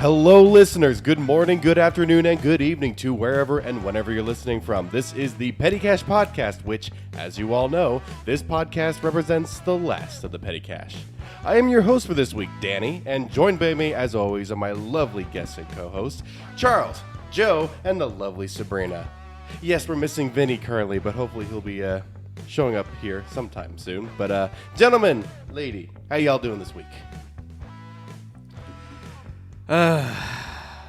Hello, listeners. Good morning, good afternoon, and good evening to wherever and whenever you're listening from. This is the Petty Cash Podcast, which, as you all know, this podcast represents the last of the Petty Cash. I am your host for this week, Danny, and joined by me, as always, are my lovely guests and co-hosts, Charles, Joe, and the lovely Sabrina. Yes, we're missing Vinny currently, but hopefully he'll be showing up here sometime soon. But, gentlemen, lady, how y'all doing this week? Oh,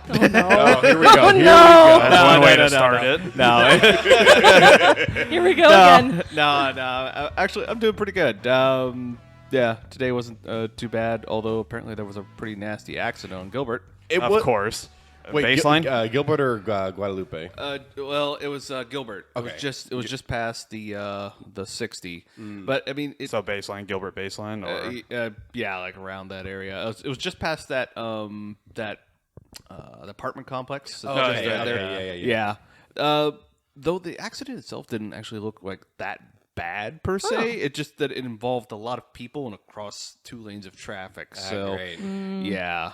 no. Oh, here we go. Oh, Here no. we go. That's one way to start it. No. Here we go again. No. Actually, I'm doing pretty good. Yeah, today wasn't too bad, although apparently there was a pretty nasty accident on Gilbert. Of course. Wait, Baseline? Gilbert or Guadalupe? Well, it was Gilbert. Okay. It was just past the 60. But I mean, So baseline, Gilbert baseline, or yeah, like around that area. It was just past that the apartment complex. Oh, Just okay, right there. yeah. Though the accident itself didn't actually look like that bad per se. It just that it involved a lot of people and across 2 lanes of traffic. So Great. yeah.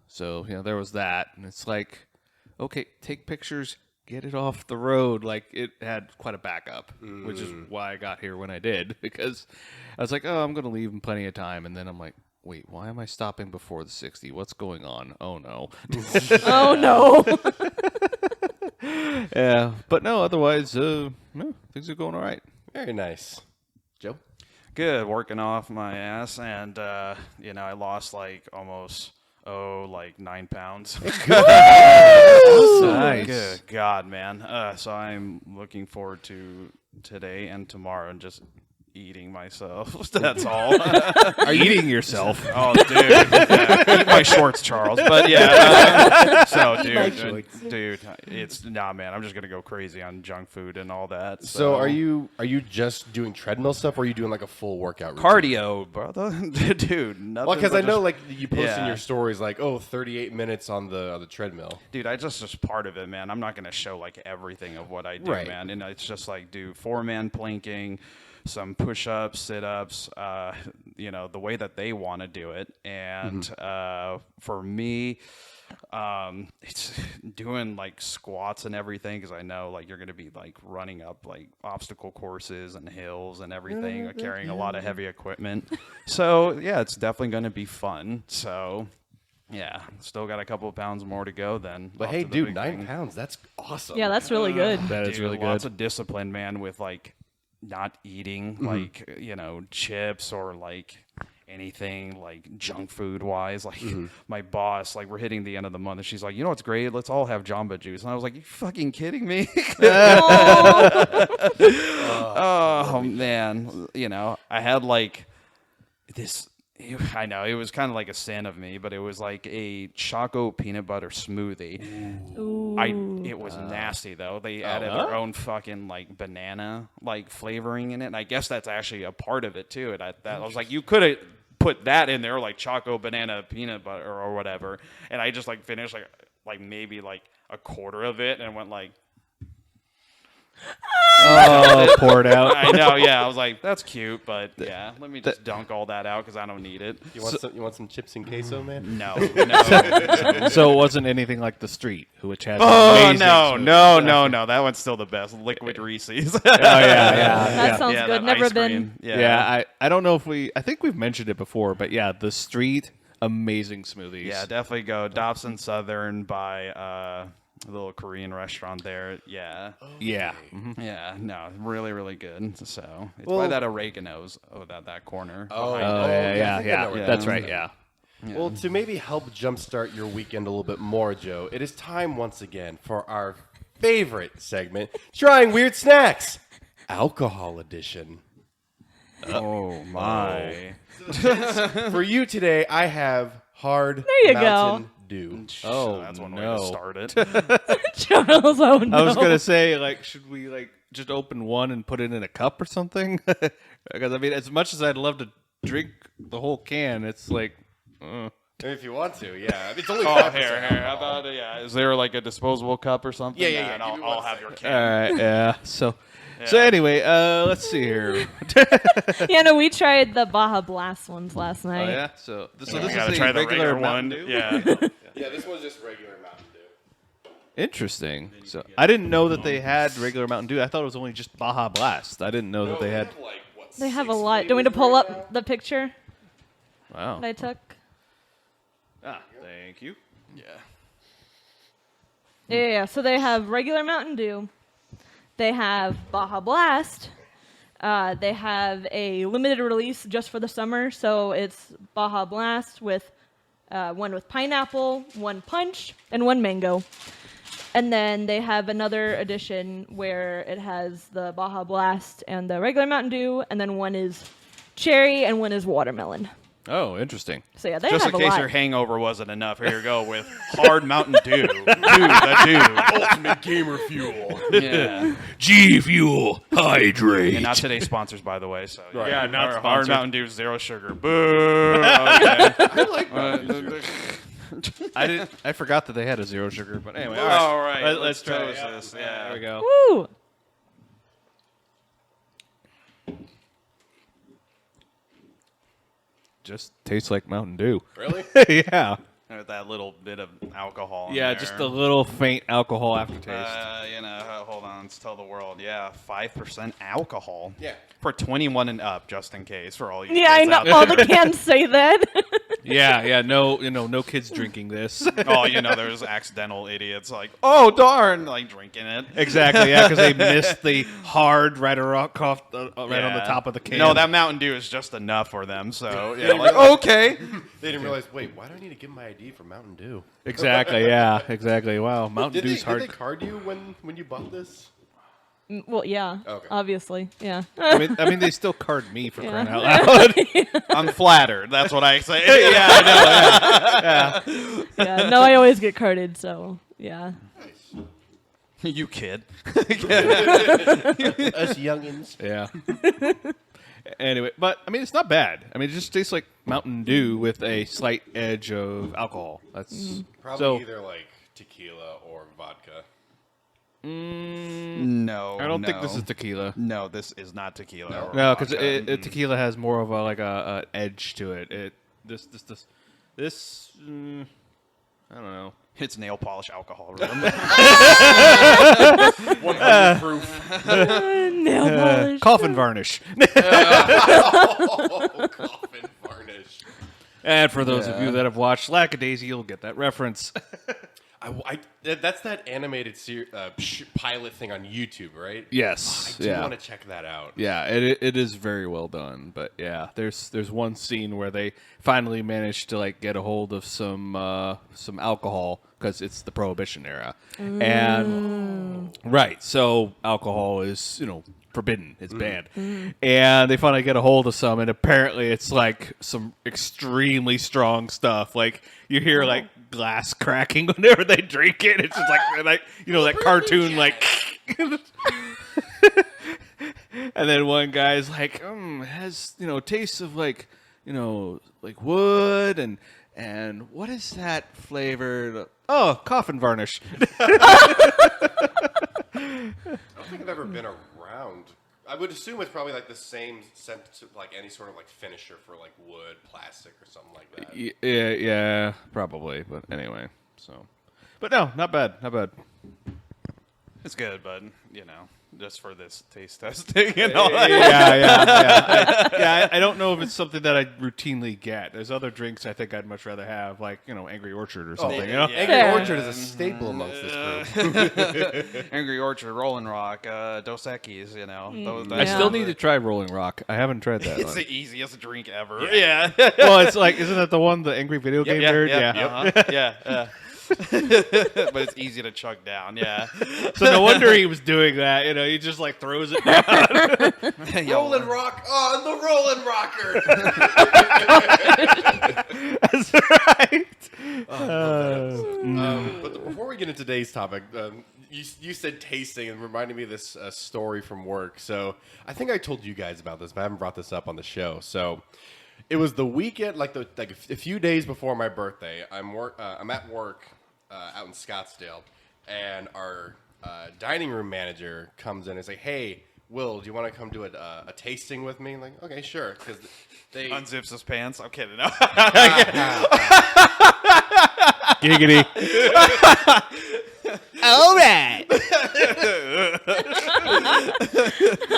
So, there was that. And it's like, okay, take pictures, get it off the road. Like, it had quite a backup, which is why I got here when I did. Because I was like, oh, I'm going to leave in plenty of time. And then I'm like, wait, why am I stopping before the 60? What's going on? Oh, no. Oh, no. Yeah. But no, otherwise, no, things are going all right. Very nice. Joe? good, working off my ass, and I lost almost 9 pounds. Nice. Good God, man. So I'm looking forward to today and tomorrow and just eating myself. That's all. Are you eating yourself? Oh, dude. Yeah. Eat my shorts, Charles. But yeah. So, dude, it's man. I'm just gonna go crazy on junk food and all that. So are you just doing treadmill stuff, or are you doing like a full workout routine? Cardio, brother? Dude, nothing. Well, because I know just- you post in Yeah. your stories 38 minutes on the treadmill. Dude, I just part of it, man. I'm not going to show everything of what I do, Right. man. And it's just do 4-man planking, some push-ups, sit-ups, the way that they want to do it. And for me, it's doing squats and everything, because I know you're going to be running up obstacle courses and hills and everything, carrying a lot of heavy equipment. So yeah, it's definitely going to be fun. So yeah, still got a couple of pounds more to go then. But hey, dude, 9 pounds, that's awesome. Yeah, that's really good. That is Dude, really lots good. of discipline, man, with not eating chips or anything junk food wise. My boss, we're hitting the end of the month, and she's like, what's great? Let's all have Jamba Juice. And I was like, you fucking kidding me? Oh man, I had this. I know it was kind of like a sin of me, but it was a Choco peanut butter smoothie. Ooh. It was nasty though. They added their own fucking banana flavoring in it, and I guess that's actually a part of it too. And I was like, you could have put that in there, Choco banana peanut butter or whatever. And I just finished maybe a quarter of it, and went Oh, pour it out. I know, yeah. I was like, that's cute, but yeah, let me just dunk all that out because I don't need it. You want some chips and queso, man? No. So it wasn't anything like the street, which has Oh amazing no! That one's still the best. Liquid Reese's. Oh yeah. That sounds Yeah, good. that Never ice been. cream. Yeah, I don't know if I think we've mentioned it before, but yeah, the street, amazing smoothies. Yeah, definitely go Dobson Southern by a little Korean restaurant there. Yeah. Yeah. Mhm. Yeah, no, really, really good. So it's Well- by that oregano's that corner. Oh, behind Oh it. yeah, I think I know where that That's is. right. Yeah. Well, to maybe help jumpstart your weekend a little bit more, Joe, it is time once again for our favorite segment, Trying Weird Snacks, Alcohol Edition. Oh my. For you today, I have Hard There you go. Mountain Dew. Oh, That's one way no. to start it. Charles, oh no. I was gonna say, should we just open one and put it in a cup or something? Because I mean, as much as I'd love to drink the whole can, it's If you want to, yeah. It's only Oh, 5% here. How alcohol. about is there like a disposable cup or something? Yeah. And Give me I'll one have your second. All can. right, yeah. So anyway, let's see here. Yeah, no, we tried the Baja Blast ones last Oh night. yeah. So this You is gotta a try the regular one. Mountain Dew? Yeah. Yeah, this one's just regular Mountain Dew. Interesting. So I didn't know that they had regular Mountain Dew. I thought it was only just Baja Blast. I didn't know that they had. like, what, They have a 6 lot. Do you want me to flavors pull right up the picture Wow. that I took? Thank you. Yeah. Yeah. So they have regular Mountain Dew. They have Baja Blast. They have a limited release just for the summer. So it's Baja Blast with one with pineapple, one punch, and one mango. And then they have another edition where it has the Baja Blast and the regular Mountain Dew, and then one is cherry and one is watermelon. Oh, interesting. So yeah, they Just have in a case lot. your hangover wasn't enough, here you go with hard Mountain Dew. The Ultimate gamer fuel. Dew. Yeah. G Fuel Hydrate. And not today's sponsors, by the way. So Right. Yeah, not hard sponsored. Mountain Dew, zero sugar. Boo. Okay. I like Mountain Dew. I forgot that they had a zero sugar, but anyway. All right. Let's try toast it. this. There Yeah. we go. Woo! Just tastes like Mountain Dew. Really? Yeah. With that little bit of alcohol. Yeah, in just a there. little faint alcohol aftertaste. Hold on. Let's tell the world. Yeah, 5% alcohol. Yeah. For 21 and up, just in case, for all you Yeah, I kids know. out there. All the cans say that. Yeah. No kids drinking this. Oh, there's accidental idiots like, oh, darn, like drinking it. Exactly. Yeah, because they missed the hard right on the top of the can. No, that Mountain Dew is just enough for them. So, yeah, like, okay. They didn't realize, wait, why do I need to give my ID for Mountain Dew? Exactly. Yeah. Exactly. Wow. Mountain Did Dew's they hard. card you when you bought this? Well, yeah. Okay. Obviously, yeah. I mean, they still card me for Yeah. crying out loud. I'm flattered. That's what I say. Yeah, I know. Yeah. No, I always get carded, so yeah. You kid. Us youngins. Yeah. Anyway, but I mean, it's not bad. I mean, it just tastes like Mountain Dew with a slight edge of alcohol. That's Probably either like tequila or vodka. No. I don't think this is tequila. No, this is not tequila. or No, because vodka. tequila has more of a edge to it. This I don't know. It's nail polish alcohol. Remember? 100 proof. Nail polish. Coffin varnish. Oh, coffin varnish. And for those of you that have watched Lackadaisy, you'll get that reference. That's that animated pilot thing on YouTube, right? Yes. I do want to check that out. Yeah, it is very well done. But yeah, there's one scene where they finally managed to like get a hold of some alcohol because it's the Prohibition era, and right, so alcohol is forbidden, it's banned, and they finally get a hold of some, and apparently it's like some extremely strong stuff. Like you hear like glass cracking whenever they drink it. It's just like that cartoon like. And then one guy's like, it has taste of like wood and what is that flavored? Oh, coffin varnish. I don't think I've ever been around. I would assume it's probably like the same scent to like any sort of like finisher for like wood, plastic, or something like that. Yeah, probably. But anyway, but no, not bad. It's good, but just for this taste testing and all that. Yeah. I don't know if it's something that I routinely get. There's other drinks I think I'd much rather have, like Angry Orchard or something. Angry Fair. Orchard is a staple amongst this group. Angry Orchard, Rolling Rock, Dos Equis, I still need to try Rolling Rock. I haven't tried that It's one. the easiest drink ever. Yeah. Well, it's like, isn't that the one, the Angry Video Game Nerd? Yeah. But it's easy to chug down. Yeah. So no wonder he was doing that. He just like throws it down. Rolling Rock on the Rolling Rocker. That's right. But before we get into today's topic, you said tasting and reminded me of this story from work. So I think I told you guys about this, but I haven't brought this up on the show. So It was the weekend, like a few days before my birthday. I'm at work out in Scottsdale, and our dining room manager comes in and say, "Hey, Will, do you want to come do a tasting with me?" I'm like, okay, sure, because they Unzips his pants. I'm kidding. No. Giggity. All right.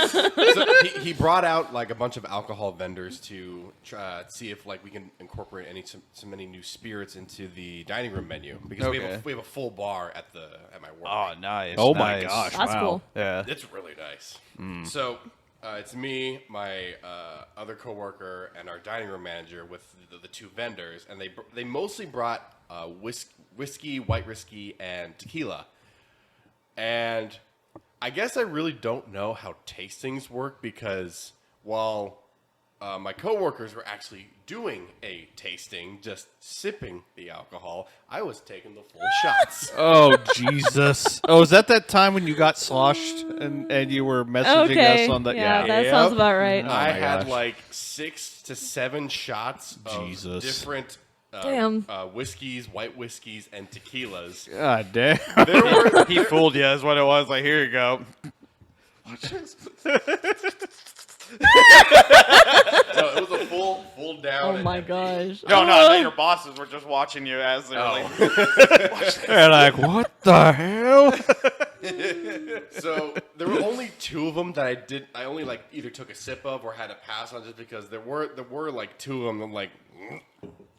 So he brought out like a bunch of alcohol vendors to see if like we can incorporate some new spirits into the dining room menu because we have a full bar at my work. Oh, nice. Oh nice. my gosh. That's wow. cool. Yeah. It's really nice. So it's me, my other coworker, and our dining room manager with the two vendors, and they mostly brought whiskey, white whiskey, and tequila. And I guess I really don't know how tastings work because while my coworkers were actually doing a tasting, just sipping the alcohol, I was taking the full shots. Oh, Jesus. Oh, is that time when you got sloshed and you were messaging us on the... Yeah, that sounds about right. I my had gosh. like 6 to 7 shots of Jesus. different Damn. whiskeys, white whiskeys, and tequilas. God damn. He fooled you, is what it was. Like, here you go. No, it was a full down. Oh my gosh. No, your bosses were just watching you as they were like, They're like, what the hell? So there were only 2 of them that I only like either took a sip of or had to pass on just because there were like 2 of them. I'm like,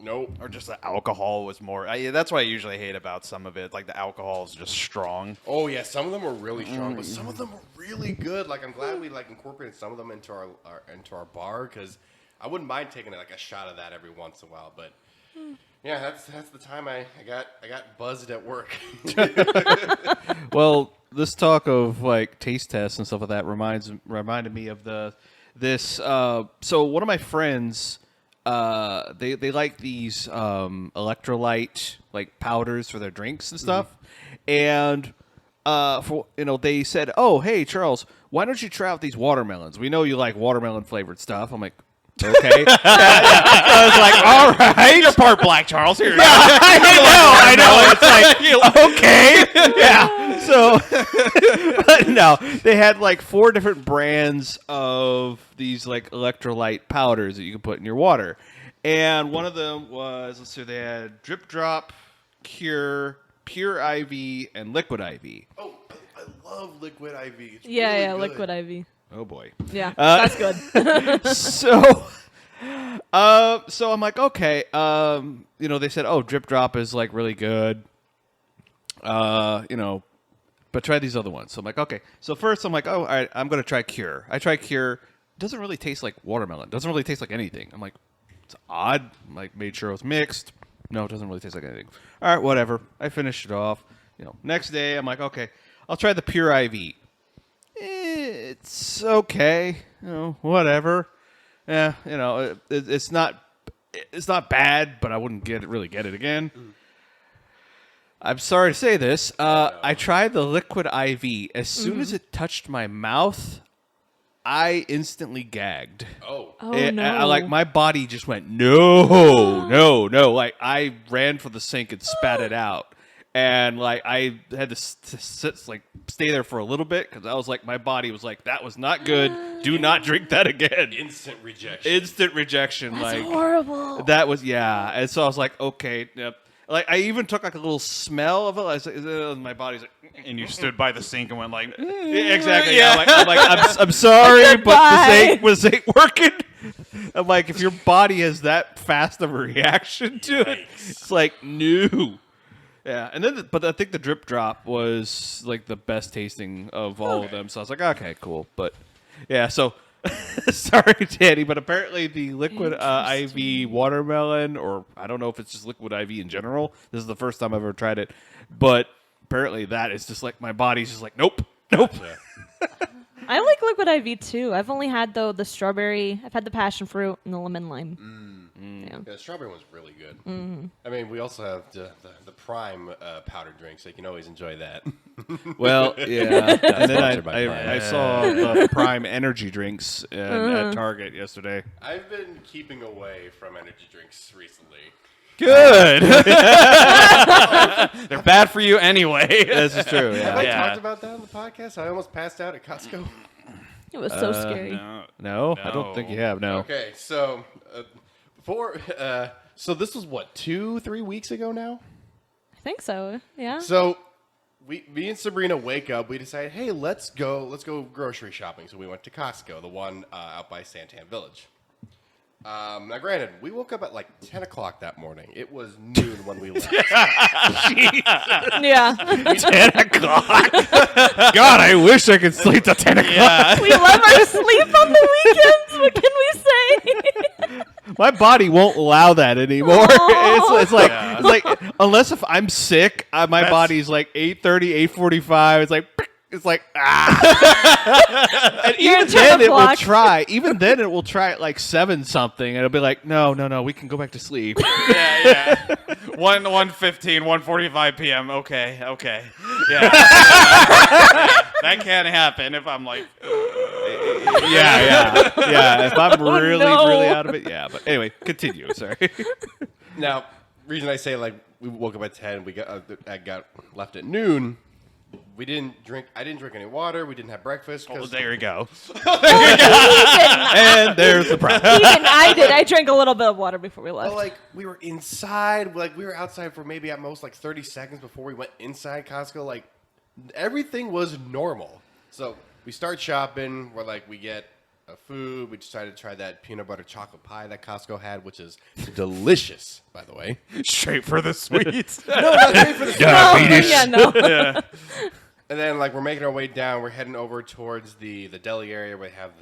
nope. or just the alcohol was more. That's what I usually hate about some of it. Like the alcohol is just strong. Oh yeah, some of them were really strong, but some of them were really good. Like I'm glad we like incorporated some of them into our bar because I wouldn't mind taking like a shot of that every once in a while. But yeah, that's the time I got buzzed at work. Well, this talk of like taste tests and stuff like that reminded me of this. So one of my friends, they like these electrolyte like powders for their drinks and stuff, and they said, "Oh, hey Charles, why don't you try out these watermelons? We know you like watermelon flavored stuff." I'm like, okay. I was like, all right. You're part black, Charles. Here. I know. It's like, okay. Yeah. So, but no, they had like 4 different brands of these like electrolyte powders that you can put in your water. And one of them was, let's see, they had Drip Drop, Cure, Pure IV, and Liquid IV. Oh, I love Liquid IV. It's Yeah, really yeah, good. Liquid IV. Oh boy. Yeah, that's good. So I'm like, okay. They said, oh, Drip Drop is like really good. But try these other ones. So I'm like, okay. So first I'm like, oh, all right, I'm going to try Cure. I tried Cure. It doesn't really taste like watermelon. It doesn't really taste like anything. I'm like, it's odd. Like, made sure it was mixed. No, it doesn't really taste like anything. All right, whatever. I finished it off. Next day I'm like, okay, I'll try the Pure IV. It's okay. Whatever. Yeah, it's not bad, but I wouldn't really get it again. I'm sorry to say this. I tried the Liquid IV. As soon as it touched my mouth, I instantly gagged. Oh. No. Like my body just went no. Like I ran for the sink and spat it out, and like I had to stay there for a little bit because I was like, my body was like, that was not good. Do not drink that again. Instant rejection. Instant rejection. That's like horrible. that was and so I was like, okay, yep. Like I even took like a little smell of it. I was like, my body's like, And you stood by the sink and went like, yeah, exactly. Yeah. I'm sorry, but the sink ain't working. I'm like, if your body has that fast of a reaction to it, it's like no. Yeah, and then but I think the Drip Drop was like the best tasting of all of them. So I was like, okay, cool. But yeah, so sorry, Danny, but apparently the Liquid IV watermelon, or I don't know if it's just Liquid IV in general. This is the first time I've ever tried it, but apparently that is just like my body's just like nope. I like Liquid IV too. I've only had the strawberry. I've had the passion fruit and the lemon lime. Yeah. Yeah, the strawberry one's really good. Mm-hmm. I mean, we also have the prime powdered drink, so you can always enjoy that. Well, yeah. And then Sponsored by Prime. I saw the Prime energy drinks at Target yesterday. I've been keeping away from energy drinks recently. Good. They're bad for you anyway. This is true. Have I Yeah. talked about that on the podcast? I almost passed out at Costco. It was so scary. No, I don't think you have. No. Okay, so so this was what 2-3 weeks ago now. I think so. Yeah. So me and Sabrina wake up. We decide, hey, let's go grocery shopping. So we went to Costco, the one out by Santan Village. Now, granted, we woke up at like 10 o'clock that morning. It was noon when we left. Yeah. 10 o'clock. God, I wish I could sleep till 10 o'clock. We love our sleep on the weekends. What can we say? My body won't allow that anymore. It's like unless if I'm sick, my body's like 8:30, 8:45. It's like and You're even at 10 then it will o'clock. try. Even then it will try at like 7 something, and it'll be like, no, we can go back to sleep. Yeah. 1:15, 1:45 p.m. Okay. Yeah. That can't happen if I'm like. yeah. If I'm really no. out of it, yeah. But anyway, continue. Sorry. Now, reason I say like we woke up at 10, I got left at noon. I didn't drink any water. We didn't have breakfast. Oh, there you go. And there's the problem. Even I did. I drank a little bit of water before we left. But like we were inside, like we were outside for maybe at most like 30 seconds before we went inside Costco. Like everything was normal. So we start shopping. We get food. We decided to try that peanut butter chocolate pie that Costco had, which is delicious, by the way. Straight for the sweets. No, not great for the No. And then like we're making our way down. We're heading over towards the deli area where they have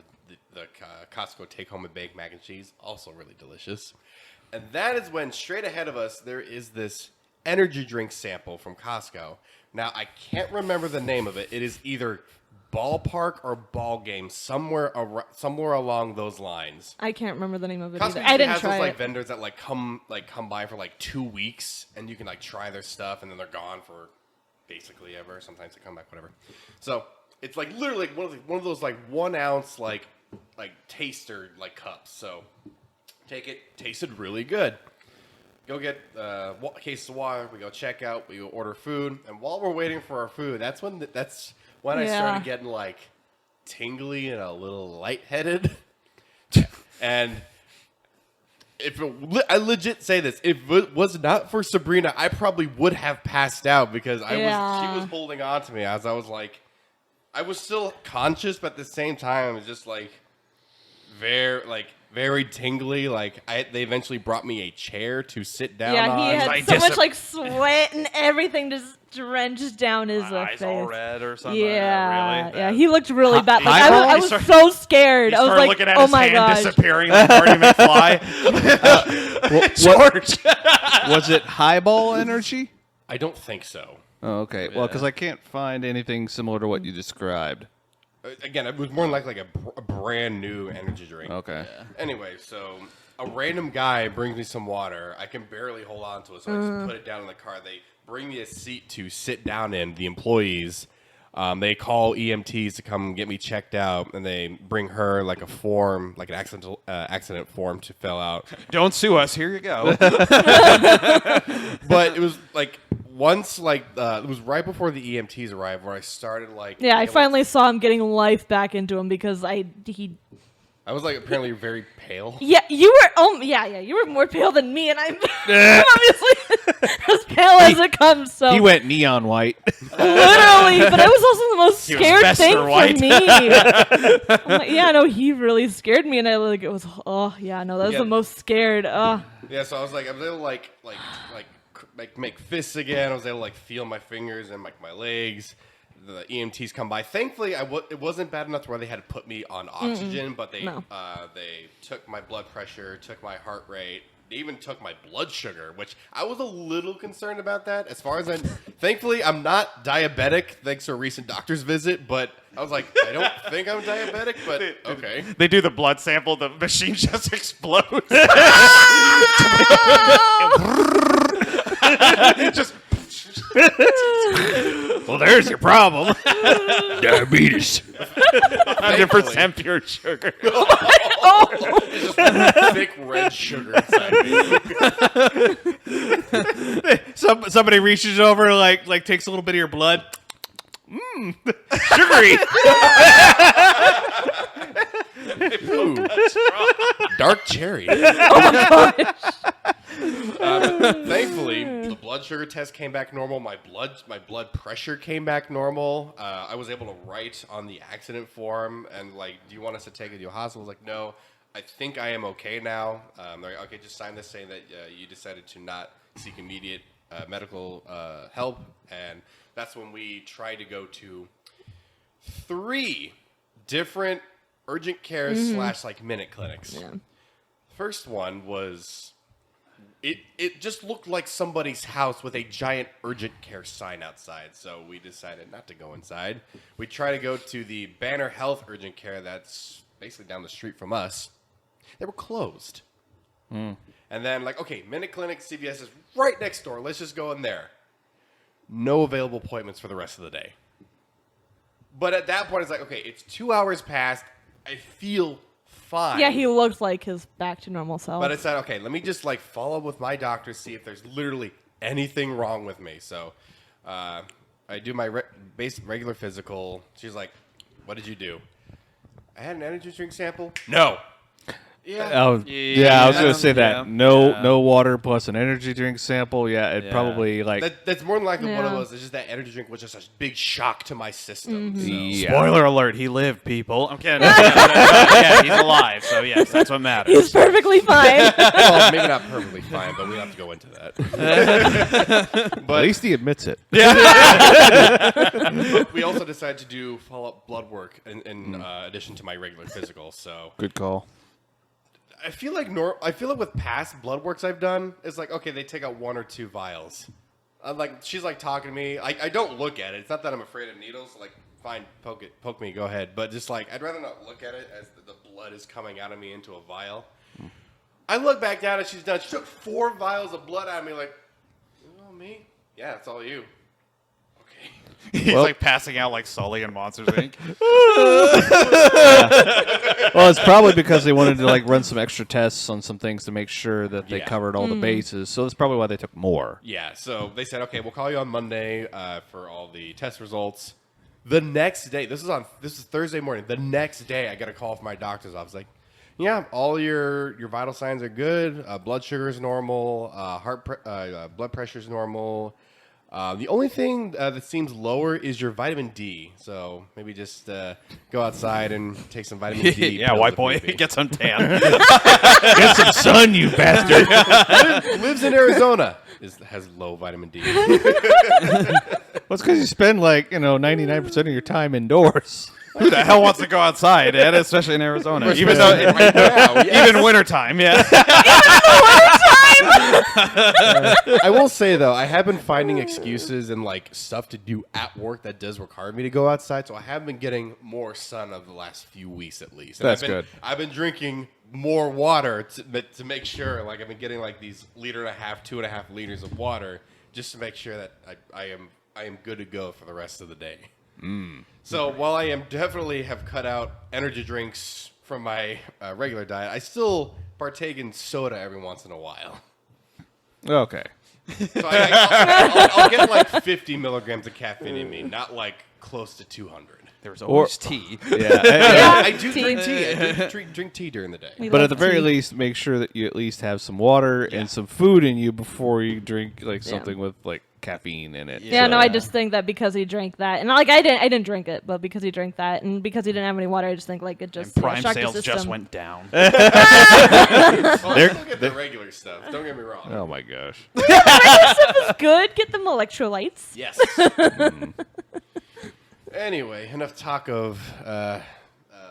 the Costco take home and bake mac and cheese, also really delicious. And that is when straight ahead of us there is this energy drink sample from Costco. Now I can't remember the name of it. It is either Ballpark or Ball Game, somewhere along those lines. I can't remember the name of it Costco either. I didn't has try those like it. vendors that come by for like 2 weeks, and you can like try their stuff, and then they're gone for basically ever. Sometimes they come back, whatever. So it's like literally one of those like 1 ounce like taster like cups. So take it, tasted really good. Go get a case of water. We go check out. We go order food, and while we're waiting for our food, that's when I started getting like tingly and a little lightheaded. And I legit say this, if it was not for Sabrina, I probably would have passed out because she was holding on to me as I was like, I was still conscious, but at the same time, it was just like very tingly. They eventually brought me a chair to sit down on. Yeah, he had so much like sweat and everything just drenched down his Eyes face. all red or something. Yeah, Really? yeah, he looked really bad. Like, highball? I was so scared. I was like, looking at oh his my hand gosh. disappearing like Marty McFly. George. Was it Highball energy? I don't think so. Oh, okay. Well, because I can't find anything similar to what you described. Again, it was more like a brand new energy drink. Okay. Anyway, so a random guy brings me some water. I can barely hold on to it, so I just put it down in the car. They bring me a seat to sit down in, the employees. They call EMTs to come get me checked out, and they bring her like a form, like an accident form to fill out. Don't sue us. Here you go. But it was like once, it was right before the EMTs arrived where I started I finally saw him getting life back into him because I was like apparently very pale. Yeah, you were. You were more pale than me, and I'm obviously as pale as it comes. So He went neon white. literally, but it was also the most He was scared Bester thing White. for me. I'm like, yeah, no, he really scared me, and that was the most scared. Yeah, so I was able to make fists again. I was able to feel my fingers and my legs. The EMTs come by. Thankfully, it wasn't bad enough to where they had to put me on oxygen, but they took my blood pressure, took my heart rate, they even took my blood sugar, which I was a little concerned about that. As far as thankfully, I'm not diabetic thanks to a recent doctor's visit, but I was like, I don't think I'm diabetic, but okay. They do the blood sample, the machine just explodes. Just Well, there's your problem. Diabetes. 100% pure sugar. It's just thick red sugar inside me. Somebody reaches over, like takes a little bit of your blood. Sugary. Ooh. Dark cherry. Thankfully, the blood sugar test came back normal. My blood pressure came back normal. I was able to write on the accident form and like, do you want us to take it to a hospital? I was like, no, I think I am okay now. They're like, okay, just sign this saying that you decided to not seek immediate medical help. And that's when we tried to go to 3 different urgent care / like minute clinics. Yeah. First one was it just looked like somebody's house with a giant urgent care sign outside. So we decided not to go inside. We tried to go to the Banner Health urgent care that's basically down the street from us. They were closed. And then like, okay, minute clinic, CVS is right next door. Let's just go in there. No available appointments for the rest of the day. But at that point, it's like, okay, it's 2 hours past. I feel fine. Yeah, he looked like his back to normal self. But I said, okay, let me just like follow up with my doctor, see if there's literally anything wrong with me. So I do my regular physical. She's like, what did you do? I had an energy drink sample. No. Yeah. Oh, yeah, I was going to say that. No water plus an energy drink sample. Yeah, it probably like... That's more than likely what it was. It's just that energy drink was just a big shock to my system. So. Yeah. Spoiler alert, he lived, people. I'm kidding. Yeah, he's alive, so yes, that's what matters. He's perfectly fine. Well, maybe not perfectly fine, but we don't have to go into that. But at least he admits it. But we also decided to do follow-up blood work in addition to my regular physical. So Good call. I feel like with past blood works I've done, it's like, okay, they take out 1 or 2 vials. Like she's like talking to me. I don't look at it. It's not that I'm afraid of needles. Like, fine, poke me, go ahead. But just like, I'd rather not look at it as the blood is coming out of me into a vial. I look back down and she's done. She took 4 vials of blood out of me. Like, oh, me? Yeah, it's all you. Okay. He's like passing out like Sully in Monsters, Inc. Well, it's probably because they wanted to like run some extra tests on some things to make sure that they covered all the bases. So that's probably why they took more. Yeah, so they said, okay, we'll call you on Monday for all the test results. The next day, this is Thursday morning. The next day, I got a call from my doctor's office. Like, yeah, all your vital signs are good. Blood sugar is normal. Blood pressure is normal. The only thing that seems lower is your vitamin D. So maybe just go outside and take some vitamin D. Yeah, white boy, get some tan. Get some sun, you bastard. Lives in Arizona. Has low vitamin D. Well, it's because you spend like 99% of your time indoors. Who the hell wants to go outside, Ed? Especially in Arizona. Even right now, yes. even wintertime, yeah. I will say though, I have been finding excuses and like stuff to do at work that does require me to go outside. So I have been getting more sun over the last few weeks at least. And That's good. I've been drinking more water to make sure. Like I've been getting like these 1.5, 2.5 liters of water just to make sure that I am good to go for the rest of the day. So while I am definitely have cut out energy drinks from my regular diet, I still partake in soda every once in a while. Okay. So I'll get like 50 milligrams of caffeine in me, not like close to 200. There's always tea. Yeah. I do drink tea. I do drink tea during the day. But at the very least, make sure that you at least have some water and some food in you before you drink like something with like caffeine in it. Yeah, no, I just think that because he drank that, and like I didn't drink it, but because he drank that, and because he didn't have any water, I just think like it just And Prime shocked the sales system. just went down. Well, I still get the regular stuff. Don't get me wrong. Oh my gosh. It's good. Get them electrolytes. Yes. Anyway, enough talk of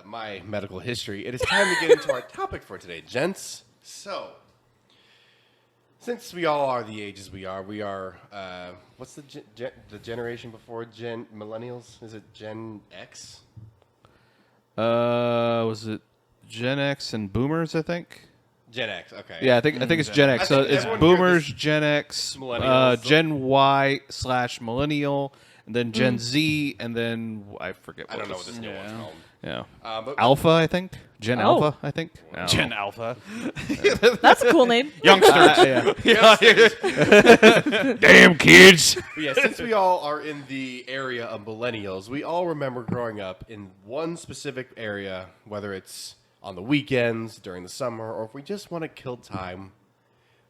my medical history. It is time to get into our topic for today, gents. So, Since we all are the ages we are, what's the generation before millennials? Is it Gen X? Was it Gen X and Boomers? I think. Gen X. Okay. Yeah, I think it's Gen X. So it's everyone Boomers, here, Gen X, Millennials. Gen Y / Millennial, and then Gen Z, and then I forget. I don't know what this new one's called. Yeah. But Alpha, I think. Gen Oh. Alpha, I think. I don't Gen know. Alpha. That's a cool name. Youngsters. Damn kids. But yeah, since we all are in the area of millennials, we all remember growing up in one specific area, whether it's on the weekends, during the summer, or if we just want to kill time,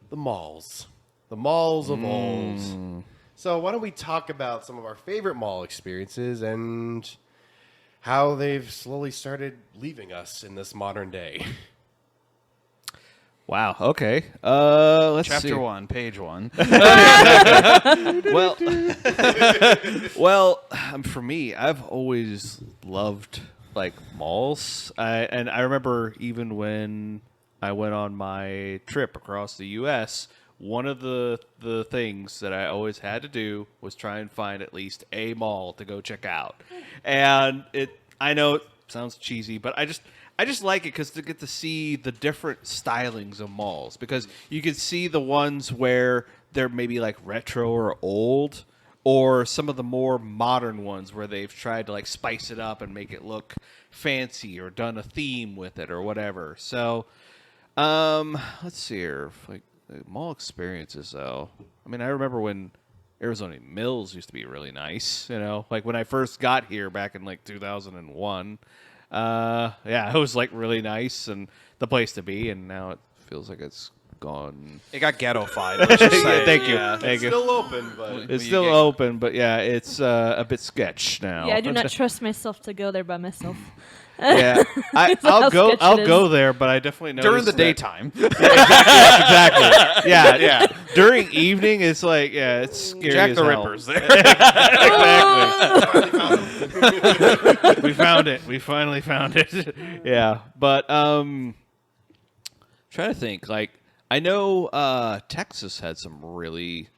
the malls. The malls of old. So why don't we talk about some of our favorite mall experiences and how they've slowly started leaving us in this modern day. Wow. Okay. Let's see. Chapter 1, page 1. Well, for me, I've always loved like malls. I remember even when I went on my trip across the U.S., one of the things that I always had to do was try and find at least a mall to go check out. And I know it sounds cheesy, but I just like it because to get to see the different stylings of malls, because you can see the ones where they're maybe like retro or old, or some of the more modern ones where they've tried to like spice it up and make it look fancy or done a theme with it or whatever. So, let's see here. Like mall experiences, though. I mean, I remember when Arizona Mills used to be really nice. You know, like when I first got here back in like 2001. Yeah, it was like really nice and the place to be, and now it feels like it's gone. It got ghetto-fied. Let's just say. Thank you. Yeah. Thank It's you. still open, but It's still open, but yeah, it's a bit sketch now. Yeah, I do not trust myself to go there by myself. Yeah, That's I'll how go. sketchy I'll it is. go there, but I definitely noticed During the that- daytime. Exactly. Yeah. During evening, it's like it's scary. Jack as the hell. Ripper's there. Exactly. We found it. We finally found it. Yeah, but trying to think. Like I know Texas had some really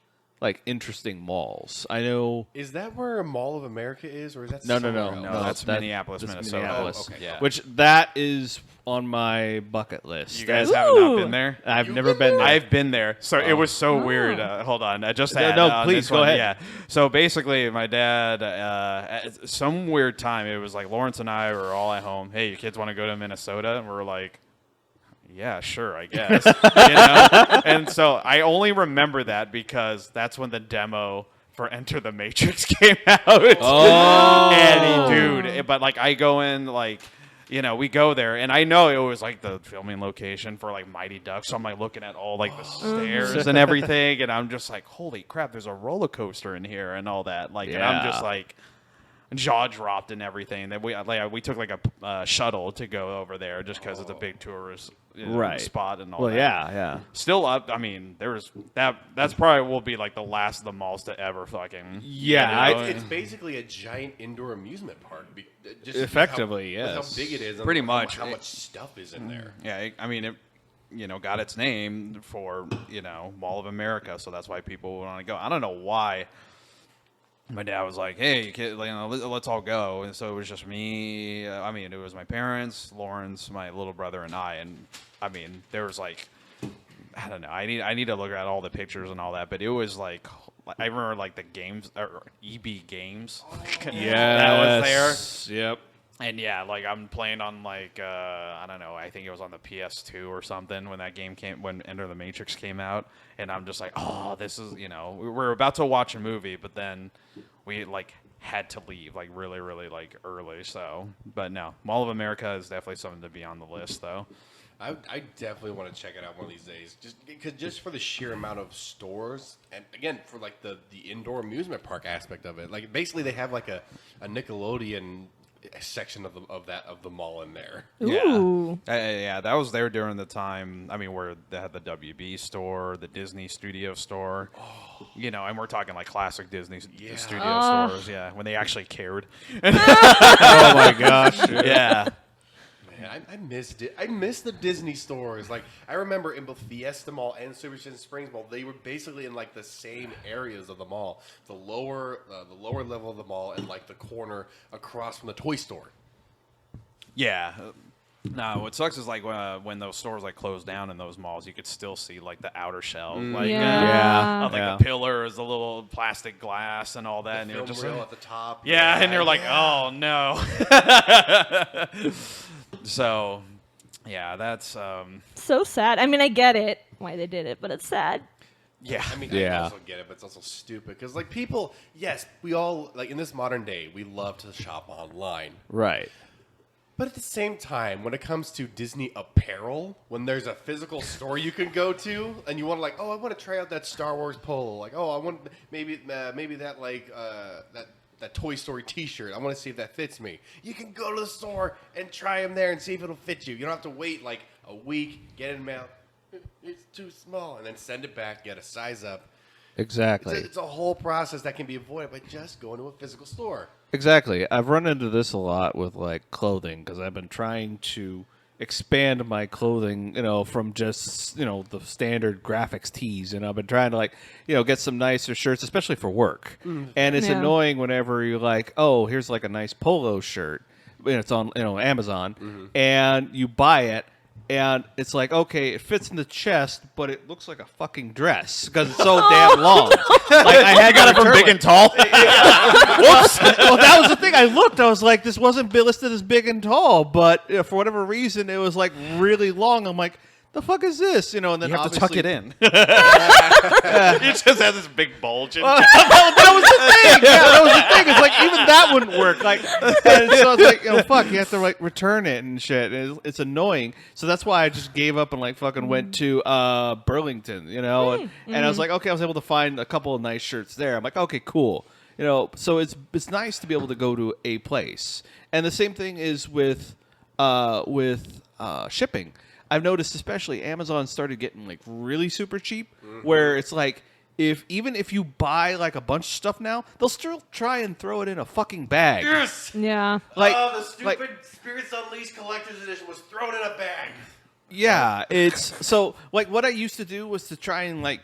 like interesting malls. I know. is that where Mall of America is, or is that No, somewhere else? No, that's Minneapolis, Minnesota. Minneapolis. Oh, okay. Yeah. Which that is on my bucket list. You guys have not been there? I've You've never been been there. I've been there. So it was so weird. Hold on. I just had No, please, this go one. ahead. Yeah. So basically, my dad, at some weird time, it was like Lawrence and I were all at home. Hey, you kids want to go to Minnesota? And we're like, yeah, sure, I guess. You know? And so I only remember that because that's when the demo for Enter the Matrix came out. Oh. And dude, but like I go in like, you know, we go there, and I know it was like the filming location for like Mighty Ducks. So I'm like looking at all like the stairs and everything, and I'm just like, holy crap, there's a roller coaster in here and all that. Like, and I'm just like jaw dropped and everything. That we took like a shuttle to go over there just because it's a big tourist spot and all Well, that. yeah. Still up. I mean, there was that's probably will be like the last of the malls to ever fucking. Yeah, you know? It's basically a giant indoor amusement park. Just Effectively, with yes. how big it is. And Pretty how- much. How much stuff is in there. Yeah, I mean, it, you know, got its name for, you know, Mall of America, so that's why people want to go. I don't know why. My dad was like, "Hey, you kid, you know, let's all go." And so it was just me. I mean, it was my parents, Lawrence, my little brother, and I. And I mean, there was like, I don't know. I need to look at all the pictures and all that. But it was like, I remember like the games or EB Games. That was there. Yep. And yeah, like I'm playing on like I don't know, I think it was on the PS2 or something when that game came, when Enter the Matrix came out, and I'm just like, oh, this is, you know, we're about to watch a movie, but then we like had to leave like really like early. So, but no, Mall of America is definitely something to be on the list though. I definitely want to check it out one of these days, just for the sheer amount of stores, and again for like the indoor amusement park aspect of it. Like basically they have like a Nickelodeon section of the mall in there. Ooh. Yeah, that was there during the time. I mean, where they had the WB store, the Disney Studio store, you know, and we're talking like classic Disney Studio stores. Yeah, when they actually cared. Oh my gosh. Yeah. Man, I I miss the Disney stores. Like I remember in both Fiesta Mall and Superstition Springs Mall, they were basically in like the same areas of the mall, the lower level of the mall, and like the corner across from the toy store. Yeah. No, what sucks is like when those stores like closed down in those malls, you could still see like the outer shell, like Yeah. of, like the pillars, the little plastic glass, and all that, and you're just Reel at the top. yeah, and you're like, oh no. So, yeah, that's So sad. I mean, I get it why they did it, but it's sad. yeah. I mean, I also get it, but it's also stupid because, like, people, yes, we all, like, in this modern day, we love to shop online. Right. But at the same time, when it comes to Disney apparel, when there's a physical store you can go to, and you want to, like, oh, I want to try out that Star Wars polo, like, oh, I want maybe that like that Toy Story T-shirt. I want to see if that fits me. You can go to the store and try them there and see if it'll fit you. You don't have to wait like a week, get it out. It's too small, and then send it back, get a size up. Exactly. It's a whole process that can be avoided by just going to a physical store. Exactly. I've run into this a lot with like clothing because I've been trying to expand my clothing, from just, the standard graphics tees. And I've been trying to like, get some nicer shirts, especially for work. And it's annoying whenever you're like, oh, here's like a nice polo shirt. And it's on, Amazon and you buy it. And it's like, okay, it fits in the chest, but it looks like a fucking dress because it's so damn long. Like, I had got it from Big and Tall. Whoops. Well, that was the thing. I looked. I was like, this wasn't listed as Big and Tall, but for whatever reason, it was like really long. I'm like, the fuck is this? And then You have to tuck it in. It just has this big bulge. that was the thing. Yeah, that was the thing. It's like even that wouldn't work. Like, and so it's like, fuck, you have to like return it and shit. It's annoying. So that's why I just gave up and like fucking went to Burlington, and I was like, okay, I was able to find a couple of nice shirts there. I'm like, okay, cool. So it's nice to be able to go to a place. And the same thing is with shipping. I've noticed, especially Amazon started getting like really super cheap, where it's like even if you buy like a bunch of stuff now, they'll still try and throw it in a fucking bag. Yes. Yeah. Like the stupid Spirits Unleashed Collector's Edition was thrown in a bag. Yeah, it's so like what I used to do was to try and like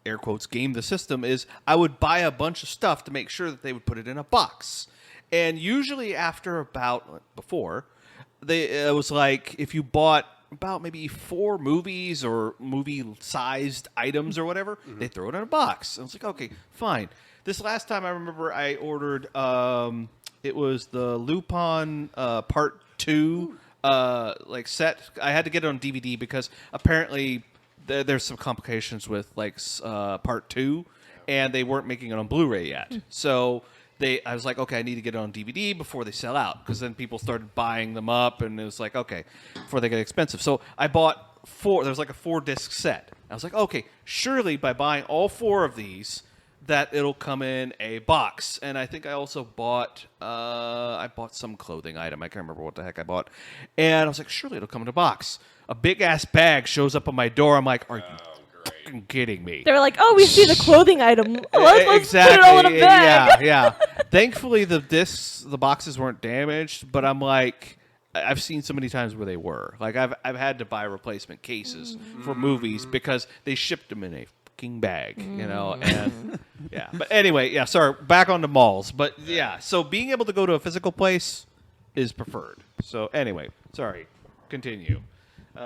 air quotes game the system is I would buy a bunch of stuff to make sure that they would put it in a box, and usually after before it was like if you bought about maybe 4 movies or movie-sized items or whatever, they throw it in a box. I was like, okay, fine. This last time I remember I ordered, it was the Lupin Part 2 set. I had to get it on DVD because apparently there's some complications with like Part 2, and they weren't making it on Blu-ray yet. So I was like, okay, I need to get it on DVD before they sell out, because then people started buying them up, and it was like, okay, before they get expensive. So I bought 4. There was like a 4-disc set. I was like, okay, surely by buying all 4 of these, that it'll come in a box. And I think I also bought some clothing item. I can't remember what the heck I bought. And I was like, surely it'll come in a box. A big-ass bag shows up on my door. I'm like, are you fucking kidding me? They're like, oh, we see the clothing item. Let's put it all in a bag. Yeah. Thankfully, the boxes weren't damaged, but I'm like, I've seen so many times where they were. Like, I've had to buy replacement cases for movies because they shipped them in a fucking bag, and yeah. But anyway, yeah, sorry, back on the malls. But yeah, so being able to go to a physical place is preferred. So anyway, sorry, continue.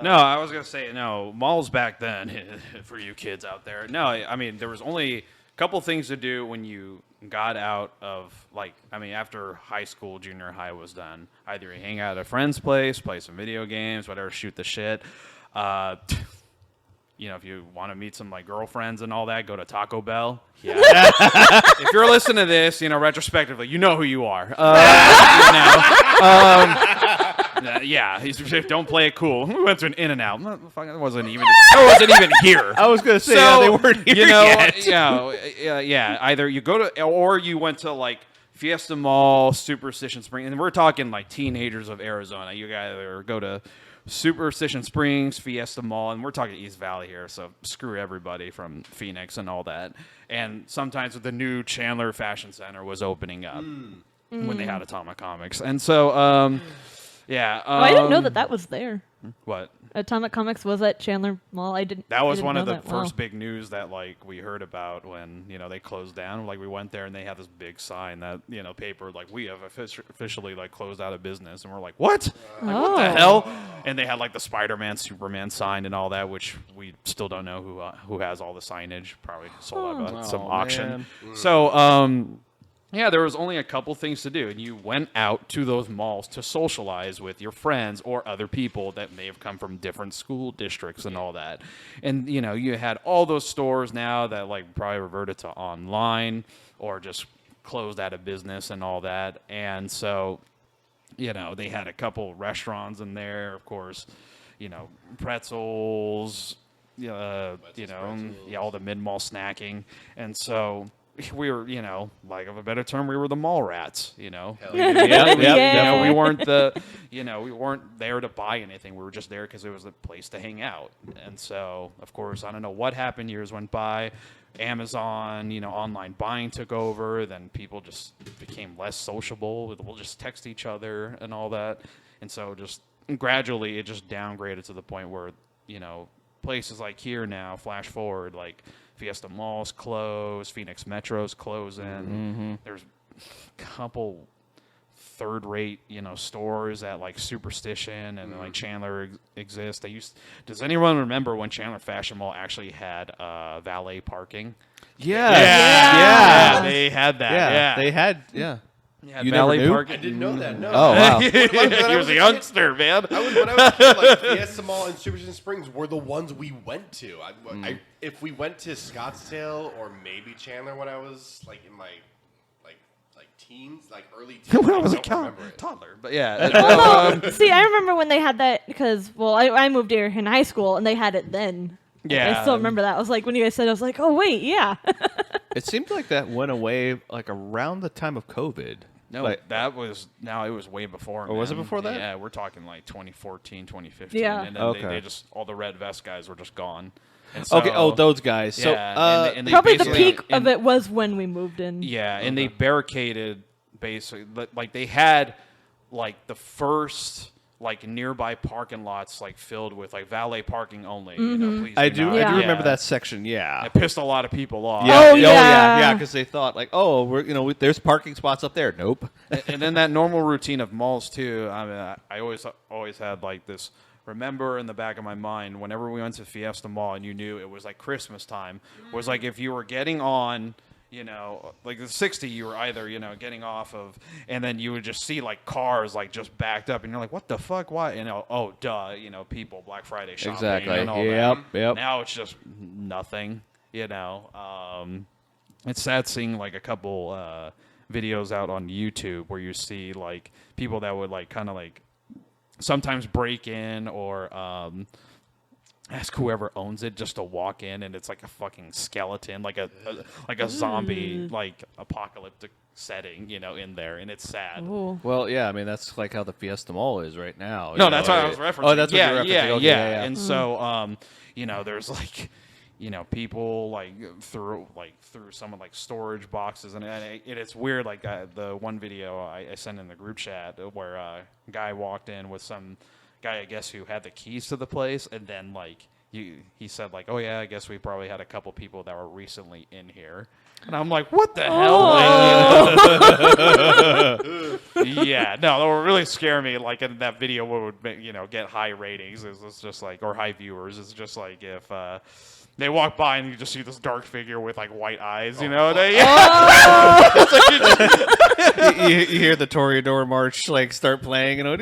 No, I was going to say, no, malls back then, for you kids out there, no, I mean, there was only a couple things to do when you got out of, after high school, junior high was done. Either you hang out at a friend's place, play some video games, whatever, shoot the shit. If you want to meet some, girlfriends and all that, go to Taco Bell. Yeah. If you're listening to this, retrospectively, you know who you are. Yeah, don't play it cool. We went to an In-N-Out. I wasn't even here. I was going to say, they weren't here yet. Yeah. Either you go to, or you went to Fiesta Mall, Superstition Springs, and we're talking teenagers of Arizona. You either go to Superstition Springs, Fiesta Mall, and we're talking East Valley here, so screw everybody from Phoenix and all that. And sometimes the new Chandler Fashion Center was opening up when they had Atomic Comics, and so Yeah. Oh, I didn't know that was there. What? Atomic Comics was at Chandler Mall. That was one of the that. first big news that like we heard about when they closed down. Like we went there and they had this big sign that paper like we have officially like closed out of business, and we're like what? Like what the hell? And they had like the Spider-Man, Superman sign and all that, which we still don't know who has all the signage. Probably sold out at some auction. Man. So yeah, there was only a couple things to do, and you went out to those malls to socialize with your friends or other people that may have come from different school districts and all that. And, you had all those stores now that, like, probably reverted to online or just closed out of business and all that. And so, they had a couple restaurants in there, of course, pretzels, all the mid-mall snacking. And so we were, lack of a better term, we were the mall rats, we weren't we weren't there to buy anything. We were just there because it was a place to hang out. And so, of course, I don't know what happened. Years went by. Amazon, online buying took over. Then people just became less sociable. We'll just text each other and all that. And so just gradually it just downgraded to the point where, places like here now, flash forward, like Fiesta Mall's closed, Phoenix Metro's closing. Mm-hmm. There's a couple third-rate, stores at like Superstition and like Chandler exist. Does anyone remember when Chandler Fashion Mall actually had valet parking? Yeah. They had that. Yeah, they had. Yeah, You valet never knew? parking. I didn't know that. No. Oh wow. He was a youngster, man. When I was a kid, like Fiesta Mall and Superstition Springs were the ones we went to. If we went to Scottsdale or maybe Chandler when I was like in my like teens, like early teens, When I was a don't remember it. toddler, but yeah. Oh, no. See, I remember when they had that because, I moved here in high school and they had it then. Yeah. I still remember that. I was like, when you guys said, I was like, oh, wait, yeah. It seemed like that went away like around the time of COVID. No, Like- it was way before. Oh, was it man. before that? Yeah, we're talking like 2014, 2015. Yeah. And then Okay. they just, all the red vest guys were just gone. And so, Okay. Oh, those guys. So, yeah, and they Probably the basically- peak of it was when we moved in. Yeah, and they barricaded basically, like they had like the first like nearby parking lots like filled with like valet parking only. Please I do do. not. I do Yeah. remember that section. Yeah. It pissed a lot of people off. Oh, yeah. because they thought like, oh, we're there's parking spots up there. Nope. And then that normal routine of malls too. I mean, I always had like this. Remember in the back of my mind, whenever we went to Fiesta Mall and you knew it was like Christmas time, was like if you were getting on, like the 60, you were either, getting off of, and then you would just see like cars like just backed up, and you're like, what the fuck? Why? Oh, duh, people, Black Friday shopping Exactly. and all Yep. that. Yep. Now it's just nothing, It's sad seeing like a couple videos out on YouTube where you see like people that would like kind of like sometimes break in or ask whoever owns it just to walk in, and it's like a fucking skeleton, like a zombie like apocalyptic setting, in there, and it's sad. Ooh. Well, yeah. I mean, that's like how the Fiesta Mall is right now. No, that's what I was referencing. Oh, that's what yeah, you're referencing. yeah, Okay, yeah. And so, there's like, people like through some of like storage boxes, and it's weird. Like the one video I sent in the group chat where a guy walked in with some guy, I guess, who had the keys to the place, and then like he said like, oh yeah, I guess we probably had a couple people that were recently in here. And I'm like, what the hell? Yeah, no, that would really scare me. Like in that video, what would get high ratings? It's just like, or high viewers. It's just like if they walk by and you just see this dark figure with like white eyes, you hear the Toreador March like start playing, and Oh,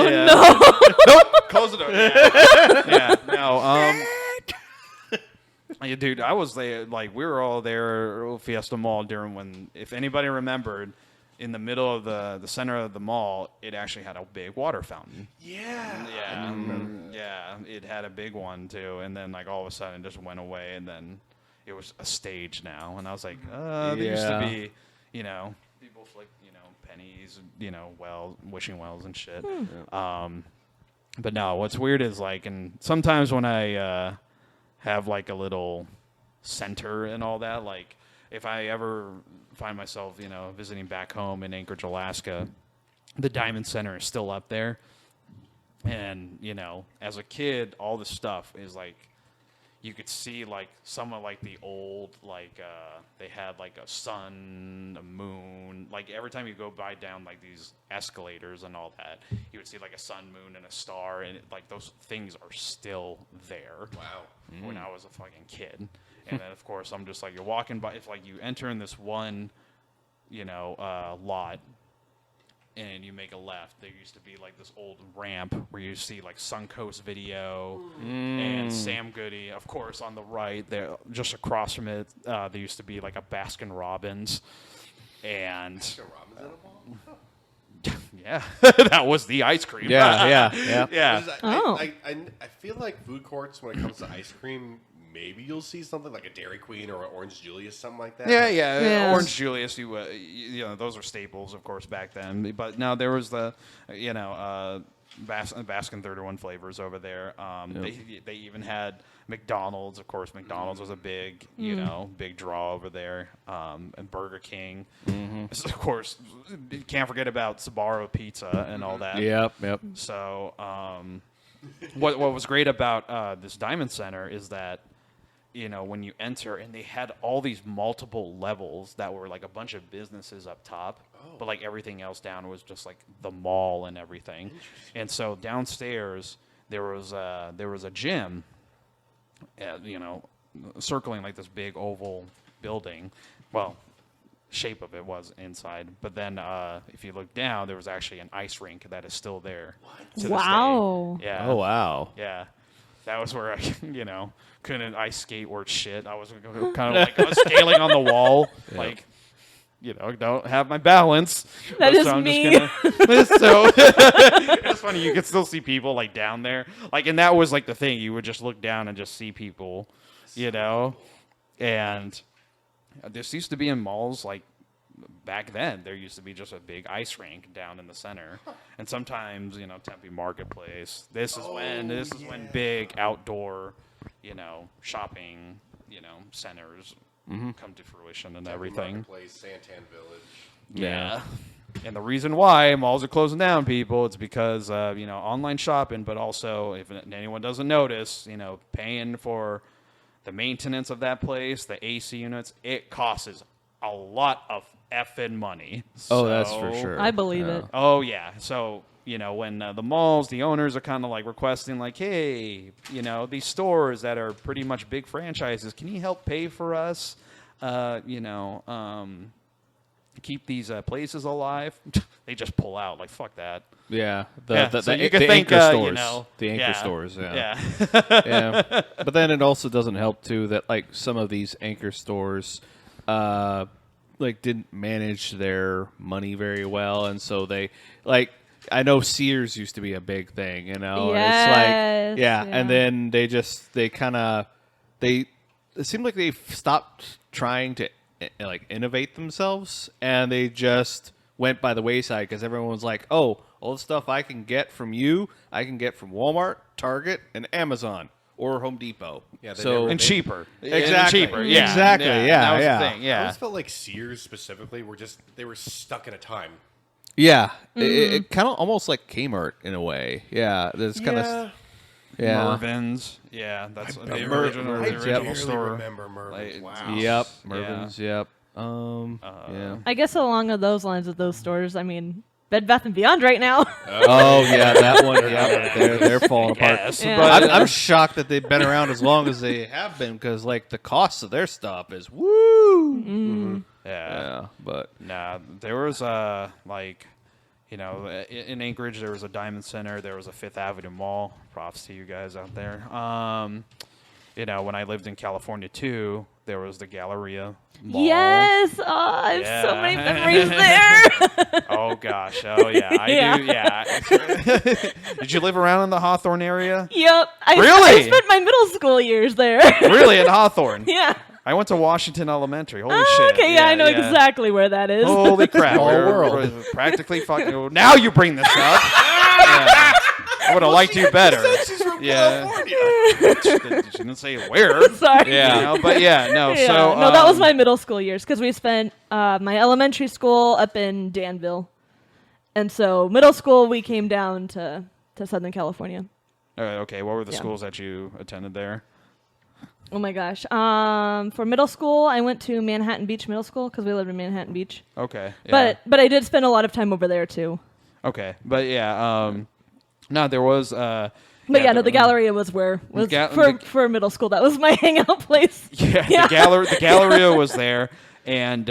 yeah. no. Nope, close the door. Yeah, no. Yeah, dude, I was there. Like we were all there at Fiesta Mall during when, if anybody remembered, in the middle of the center of the mall, it actually had a big water fountain. Yeah. Yeah, it had a big one too, and then like all of a sudden it just went away, and then it was a stage now, and I was like, there used to be, people flick, pennies, wishing wells and shit. But no, what's weird is like, and sometimes when I have like a little center and all that, like if I ever find myself, visiting back home in Anchorage, Alaska, the Diamond Center is still up there. And, you know, as a kid, all this stuff is like, you could see like some of like the old, like they had like a sun, a moon. Like every time you go by down like these escalators and all that, you would see like a sun, moon, and a star. And like those things are still there. Wow. When I was a fucking kid. And then, of course, I'm just like, you're walking by. If like you enter in this one, you know, lot, and you make a left, there used to be like this old ramp where you see like Suncoast Video and Sam Goody. Of course, on the right, there just across from it, there used to be like a Baskin Robbins, and yeah, that was the ice cream. Yeah. Yeah. I feel like food courts, when it comes to ice cream, maybe you'll see something like a Dairy Queen or an Orange Julius, something like that. Yeah. Orange Julius, you know, those are staples, of course, back then. But now there was the, you know, Baskin 31 flavors over there. They even had McDonald's. Of course, McDonald's was a big, you know, big draw over there. And Burger King. So, of course, you can't forget about Sbarro Pizza and all that. Yep. So, what was great about this Diamond Center is that, you know, when you enter, and they had all these multiple levels that were like a bunch of businesses up top, but like everything else down was just like the mall and everything. And so downstairs there was a gym, you know, circling like this big oval building. Well, shape of it was inside, but then if you look down, there was actually an ice rink that is still there. To Wow. this day. Yeah. Oh, wow. Yeah. That was where I, you know, couldn't ice skate worth shit. I was kind of like scaling on the wall, like, you know, don't have my balance. That is I'm me. So it's funny, you could still see people like down there, like, and that was like the thing. You would just look down and just see people, you know, and this used to be in malls like. Back then, there used to be just a big ice rink down in the center, and sometimes, you know, Tempe Marketplace. This is when big outdoor, you know, shopping, you know, centers come to fruition and Tempe everything. Marketplace, Santan Village. Yeah. And the reason why malls are closing down, people, it's because you know, online shopping, but also if anyone doesn't notice, you know, paying for the maintenance of that place, the AC units, it costs a lot of effing money. Oh, that's for sure. I believe it. Oh, yeah. So, you know, when the malls, the owners are kind of like requesting like, hey, you know, these stores that are pretty much big franchises, can you help pay for us, you know, keep these places alive? They just pull out. Like, fuck that. Yeah. So you could the think, anchor stores. you know. The anchor stores, yeah. Yeah. But then it also doesn't help, too, that, like, some of these anchor stores, like, didn't manage their money very well, and so they, like, I know Sears used to be a big thing, you know? Yes, It's like, yeah, yeah. and then it seemed like they stopped trying to, like, innovate themselves, and they just went by the wayside, because everyone was like, oh, all the stuff I can get from you, I can get from Walmart, Target, and Amazon. Or Home Depot. Yeah, And cheaper. Exactly. And cheaper. Yeah. Exactly. That was Yeah. the thing. I Yeah. always felt like Sears specifically they were stuck in a time. Yeah, it kind of almost like Kmart in a way. Yeah, there's kind of Mervin's. Yeah, that's the original, I original store. remember Mervin's. Like, Wow. Yep, Mervin's. Yep. Yeah. I guess along those lines with those stores, I mean, Bed Bath & Beyond right now. Oh yeah, that one. Yeah, they're falling apart. Yes, Yeah. but I'm shocked that they've been around as long as they have been, because like the cost of their stuff is woo. Yeah, but nah, there was like, you know, in Anchorage there was a Diamond Center, there was a Fifth Avenue Mall. Props to you guys out there. You know, when I lived in California too, there was the Galleria Mall. Yes. Oh, I have so Yeah. many memories there. Oh gosh. Oh yeah. I do. Yeah. Did you live around in the Hawthorne area? Yep. I Really? spent my middle school years there. Really, in Hawthorne? Yeah. I went to Washington Elementary. Holy Oh, shit. okay, yeah, I know exactly where that is. Holy crap. Small We're world. practically fucking. Now you bring this up. Yeah. I would have liked you better. She's from Yeah. California. She didn't say where. Sorry. Yeah. You know, but yeah, no. Yeah. So no, that was my middle school years because we spent my elementary school up in Danville, And so middle school, we came down to Southern California. Okay, what were the schools that you attended there? Oh my gosh. For middle school, I went to Manhattan Beach Middle School because we lived in Manhattan Beach. Okay. Yeah. But I did spend a lot of time over there too. Okay, but yeah, no, there was. But the Galleria was for middle school. That was my hangout place. Yeah, the Galleria was there. And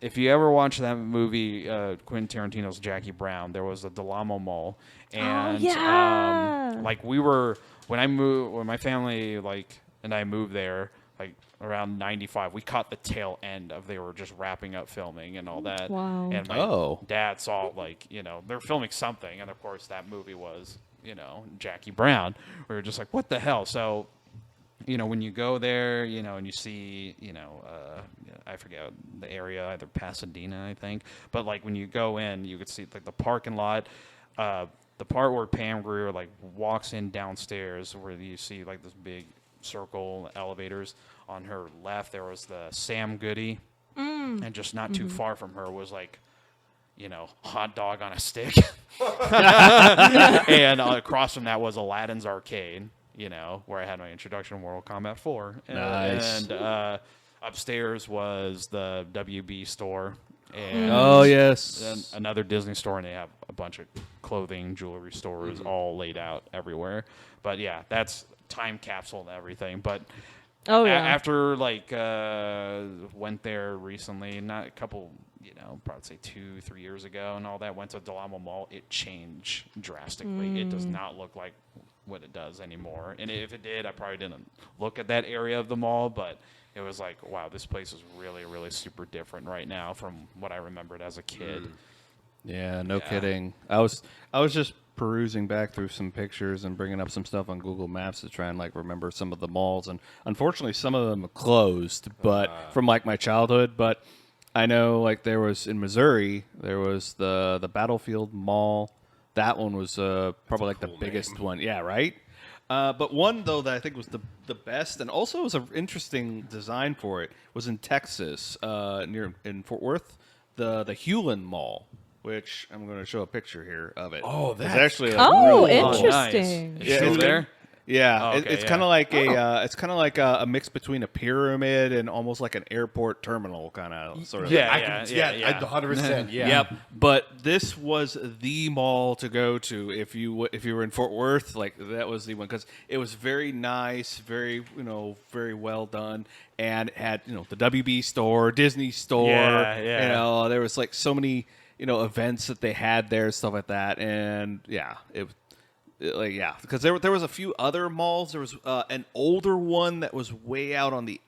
if you ever watch that movie, Quentin Tarantino's Jackie Brown, there was a Del Amo Mall, and when my family and I moved there around 95, we caught the tail end of they were just wrapping up filming and all that. Wow. And my dad saw they're filming something, and of course that movie was Jackie Brown. We were just like, what the hell? So when you go there, and you see, I forget the area, either Pasadena, I think. But when you go in, you could see the parking lot, the part where Pam Grier walks in downstairs, where you see this big circle elevators. On her left, there was the Sam Goody, and just not too far from her was hot dog on a stick, and across from that was Aladdin's Arcade. Where I had my introduction to Mortal Kombat 4. Nice. And upstairs was the WB store. And yes. and another Disney store, and they have a bunch of clothing, jewelry stores all laid out everywhere. But yeah, that's time capsule and everything. But after went there recently, not a couple, probably say 2-3 years ago and all that, went to Del Amo Mall, it changed drastically. It does not look like what it does anymore. And if it did, I probably didn't look at that area of the mall, but it was wow, this place is really, really super different right now from what I remembered as a kid. Yeah, no kidding. I was just perusing back through some pictures and bringing up some stuff on Google Maps to try and remember some of the malls, and unfortunately some of them are closed, but from my childhood. But I know there was in Missouri, there was the Battlefield Mall. That one was probably the biggest one. Yeah, right? But one, though, that I think was the best, and also was an interesting design for it, was in Texas, in Fort Worth, the Hewlin Mall, which I'm going to show a picture here of it. Oh, that's actually really interesting. Nice. It's still there? Yeah, okay, it's kind of like a mix between a pyramid and almost like an airport terminal kind of sort of. Yeah, 100%. Yeah. Yep. But this was the mall to go to if you were in Fort Worth. That was the one because it was very nice, very very well done, and it had the WB store, Disney store. Yeah. There was so many events that they had there, stuff like that, and because there was a few other malls. There was an older one that was way out on the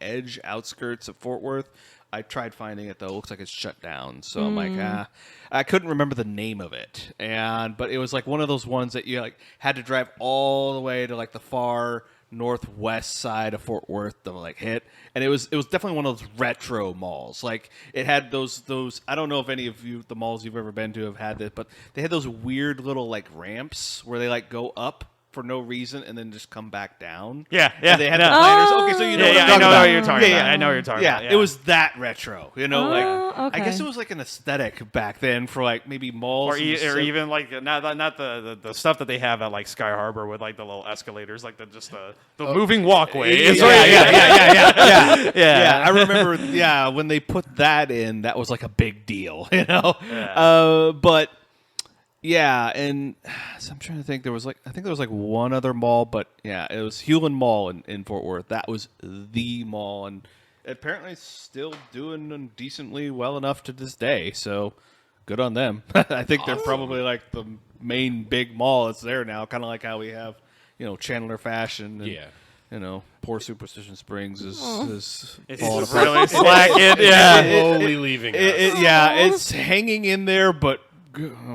outskirts of Fort Worth. I tried finding it though. It looks like it's shut down. So I'm I couldn't remember the name of it. But it was one of those ones that you had to drive all the way to the far northwest side of Fort Worth to hit, and it was definitely one of those retro malls. It had those I don't know if any of the malls you've ever been to have had this, but they had those weird little ramps where they go up for no reason and then just come back down. Yeah. And they had the planners. Okay, so you know what I'm talking about. What you're talking about. I know what you're talking about. Yeah. It was that retro. I okay. guess it was an aesthetic back then for maybe malls or even not the stuff that they have at Sky Harbor with the little escalators, the moving walkway. Yeah. I remember. Yeah, when they put that in, that was a big deal. But. Yeah, and so I'm trying to think. There was I think there was one other mall, but yeah, it was Hewlin Mall in Fort Worth. That was the mall, and apparently it's still doing decently well enough to this day. So good on them. I think they're probably the main big mall that's there now, kind of like how we have Chandler Fashion. And, poor Superstition Springs is falling apart. Really slacking. Slowly leaving us. It's hanging in there, but.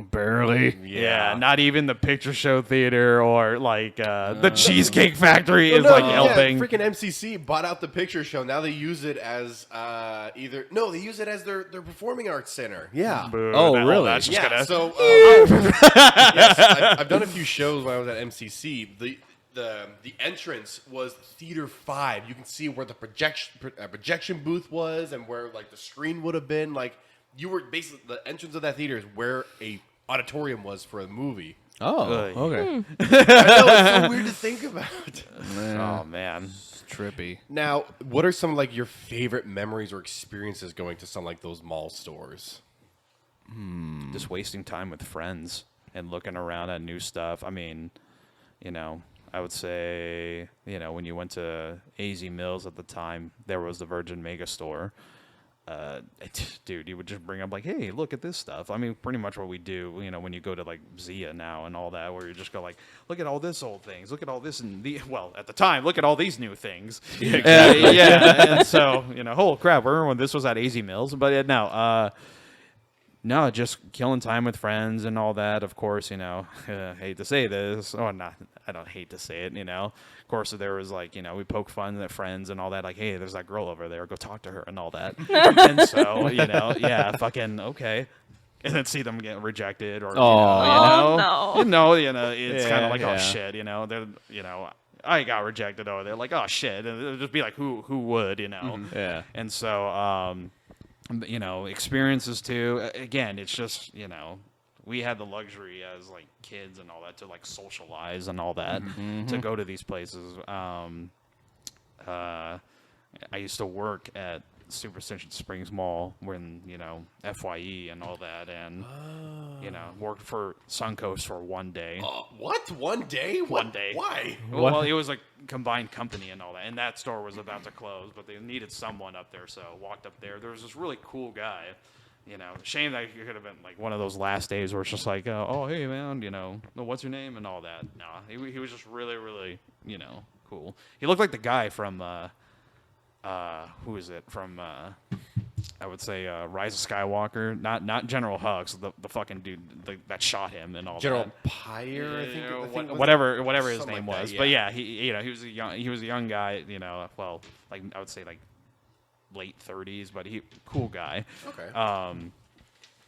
Barely. Yeah, not even the Picture Show Theater or the Cheesecake Factory is helping. Freaking MCC bought out the Picture Show. Now they use it as they use it as their performing arts center. Yeah. Boo, really? That's just gonna... So yes, I've done a few shows when I was at MCC. The entrance was Theater 5. You can see where the projection booth was and where the screen would have been. You were basically, the entrance of that theater is where a auditorium was for a movie. Oh, Ugh. okay. I know, it's so weird to think about. Oh man. It's trippy. Now, what are some like your favorite memories or experiences going to some like those mall stores? Just wasting time with friends and looking around at new stuff. I mean, you know, I would say, you know, when you went to AZ Mills at the time, there was the Virgin Mega Store. Dude, you would just bring up like, hey, look at this stuff. I mean, pretty much what we do, you know, when you go to like Zia now and all that, where you just go like, look at all this old things, look at all this, and well, at the time, look at all these new things. Yeah, exactly. Yeah, and so, you know, holy crap, remember when this was at AZ Mills? But no, just killing time with friends and all that. Of course, you know, hate to say this. Oh, not, I don't hate to say it, you know. Of course, there was like, you know, we poke fun at friends and all that. Like, hey, there's that girl over there. Go talk to her and all that. And so, you know, yeah, fucking okay. And then see them get rejected or, no. It's kind of like, yeah. oh, shit, you know. They're, you know, I got rejected over there. Like, oh, shit. And it'll just be like, who would, you know. Yeah. And so, you know, experiences too. Again, it's just, you know, we had the luxury as like kids and all that to like socialize and all that to go to these places. I used to work at Superstition Springs Mall when, you know, FYE and all that, and you know, worked for Suncoast for one day. What? One day? One day. Why? Well, it was like combined company and all that, and that store was about to close, but they needed someone up there, so I walked up there. There was this really cool guy, you know. Shame that it could have been like one of those last days where it's just like, oh, hey man, you know, what's your name and all that. No, he was just really, really, you know, cool. He looked like the guy from who is it from? I would say Rise of Skywalker, not General Hux, the fucking dude that shot him and all General that. Pyre, I think Whatever his something name like was, that, but yeah, he was a young guy, you know, well, like I would say like late 30s, but cool guy. Okay.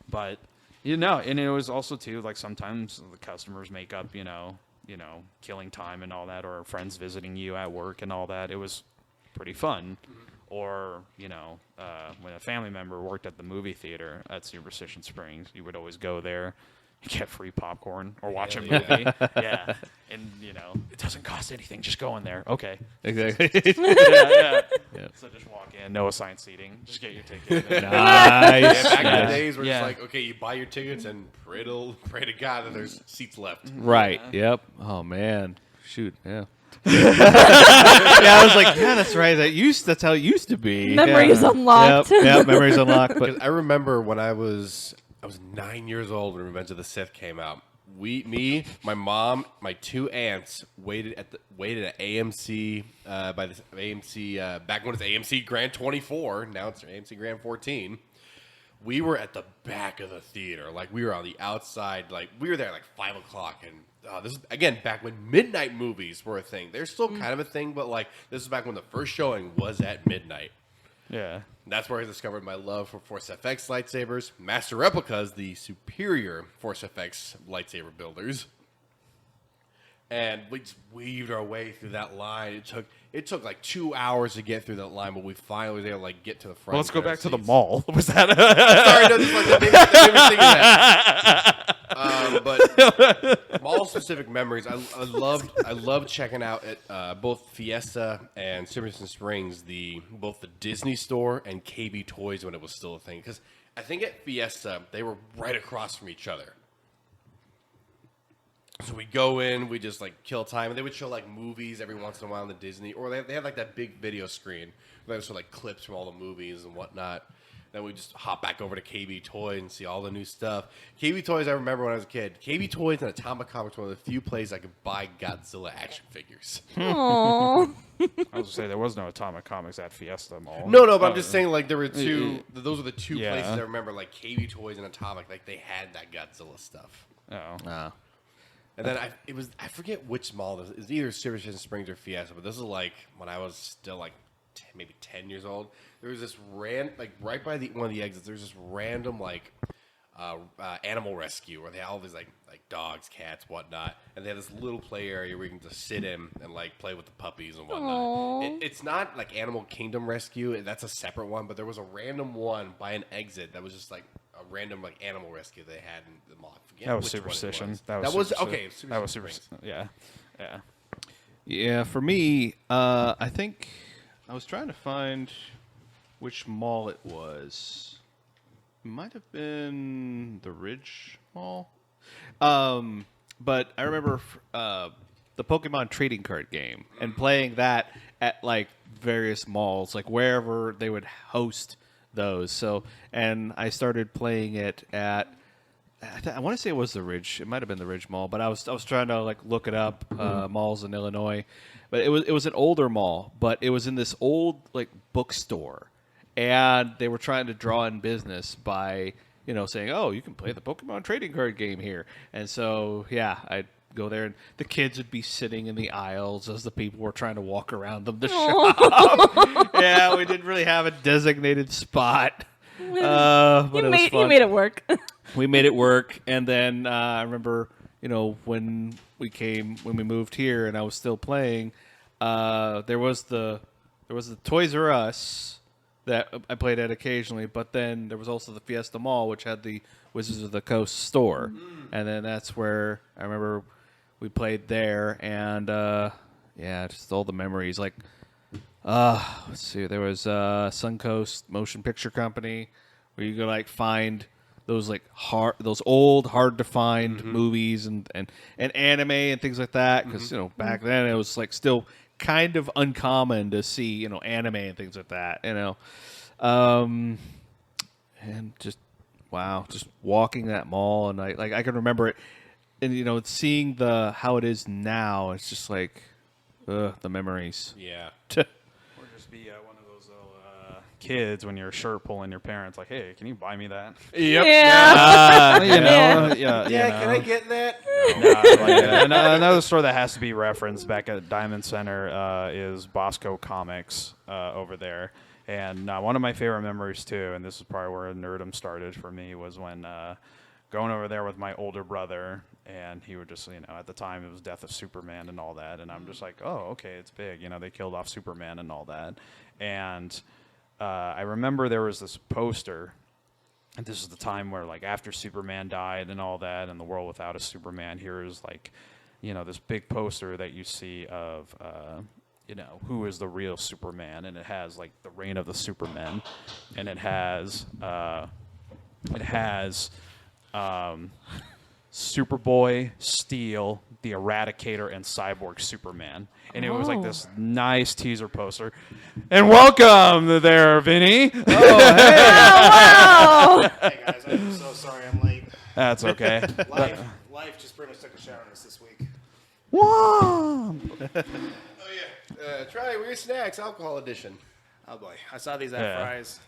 But you know, and it was also too like sometimes the customers make up, you know, killing time and all that, or friends visiting you at work and all that. It was pretty fun. Or, you know, when a family member worked at the movie theater at Superstition Springs, you would always go there, get free popcorn, or watch a movie. Yeah. And, you know, it doesn't cost anything. Just go in there. Okay. Exactly. Yeah. Yeah. So just walk in. No assigned seating. Just get your ticket. Nice. Back in the days where Yeah. it's like, okay, you buy your tickets and pray to God that there's seats left. Right. Yep. Oh man. Shoot. Yeah. Yeah, I was like, yeah, that's right. That's how it used to be. Memories unlocked. Yep, memories unlocked. But Because I remember when I was 9 years old when Revenge of the Sith came out. My mom, my two aunts waited at AMC by the AMC back when it was AMC Grand 24. Now it's AMC Grand 14. We were at the back of the theater, like we were on the outside, like we were there like 5 o'clock, and this is again back when midnight movies were a thing. They're still kind of a thing, but like this is back when the first showing was at midnight. Yeah. That's where I discovered my love for Force FX lightsabers, Master Replicas, the superior Force FX lightsaber builders. And we just weaved our way through that line. It took like 2 hours to get through that line, but we finally was able to like get to the front. Well, let's go back to the seats. mall. Was that? Sorry, no, just like that made me think of that. But mall specific memories. I loved checking out at both Fiesta and Superstition Springs both the Disney store and KB Toys when it was still a thing. Because I think at Fiesta they were right across from each other. So we go in, we just like kill time, and they would show like movies every once in a while on the Disney, or they had like that big video screen where they would show like clips from all the movies and whatnot. Then we just hop back over to KB Toys and see all the new stuff. KB Toys, I remember when I was a kid. KB Toys and Atomic Comics were one of the few places I could buy Godzilla action figures. Aww. I was gonna say there was no Atomic Comics at Fiesta Mall. No, but I'm just saying like there were two. Those were the two Yeah. places I remember, like KB Toys and Atomic, like they had that Godzilla stuff. Oh. And then I forget which mall this is. It was either Superstition Springs or Fiesta, but this is like when I was still like maybe 10 years old. There was this like right by one of the exits. There's this random like animal rescue where they had all these like dogs, cats, whatnot, and they had this little play area where you can just sit in and like play with the puppies and whatnot. It's not like Animal Kingdom Rescue. That's a separate one, but there was a random one by an exit that was just like a random like animal rescue they had in the mall. That was Superstition. That was okay. That was Superstition. Yeah. Yeah, for me, I think I was trying to find which mall it was. It might have been the Ridge Mall. But I remember the Pokemon trading card game and playing that at like various malls, like wherever they would host those. So, and I started playing it at I want to say it was the Ridge. It might have been the Ridge Mall, but I was trying to like look it up, malls in Illinois. But it was an older mall, but it was in this old like bookstore, and they were trying to draw in business by saying, oh, you can play the Pokemon trading card game here. And so yeah, I'd go there, and the kids would be sitting in the aisles as the people were trying to walk around them to shop. Yeah, we didn't really have a designated spot. But You made it work. We made it work, and then I remember, when we moved here, and I was still playing. There was the Toys R Us that I played at occasionally, but then there was also the Fiesta Mall, which had the Wizards of the Coast store, and then that's where I remember we played there, and just all the memories. Like, let's see, there was Suncoast Motion Picture Company, where you could like find those like those old hard to find movies and anime and things like that, because back then it was like still kind of uncommon to see anime and things like that, and just walking that mall, and I can remember it, and seeing how it is now. It's just like the memories. Yeah. Or just be one of those little kids when you're shirt pulling your parents, like, hey, can you buy me that? Yep. Yeah. Can I get that? Another store that has to be referenced back at Diamond Center is Bosco Comics over there. And one of my favorite memories, too, and this is probably where nerdom started for me, was when going over there with my older brother, and he would just, at the time it was Death of Superman and all that, and I'm just like, oh, okay, it's big. They killed off Superman and all that. And I remember there was this poster, and this is the time where, like, after Superman died and all that, and the world without a Superman, here's, like, this big poster that you see of, who is the real Superman, and it has, like, the reign of the Supermen, and it has Superboy, Steel, the Eradicator, and Cyborg Superman. And it was like this nice teaser poster. And welcome there, Vinny. Oh, wow. Hey guys, I'm so sorry I'm late. That's okay. Life just pretty much took a shower on us this week. Whoa. Try Weird Snacks Alcohol Edition. Oh boy, I saw these at Fry's.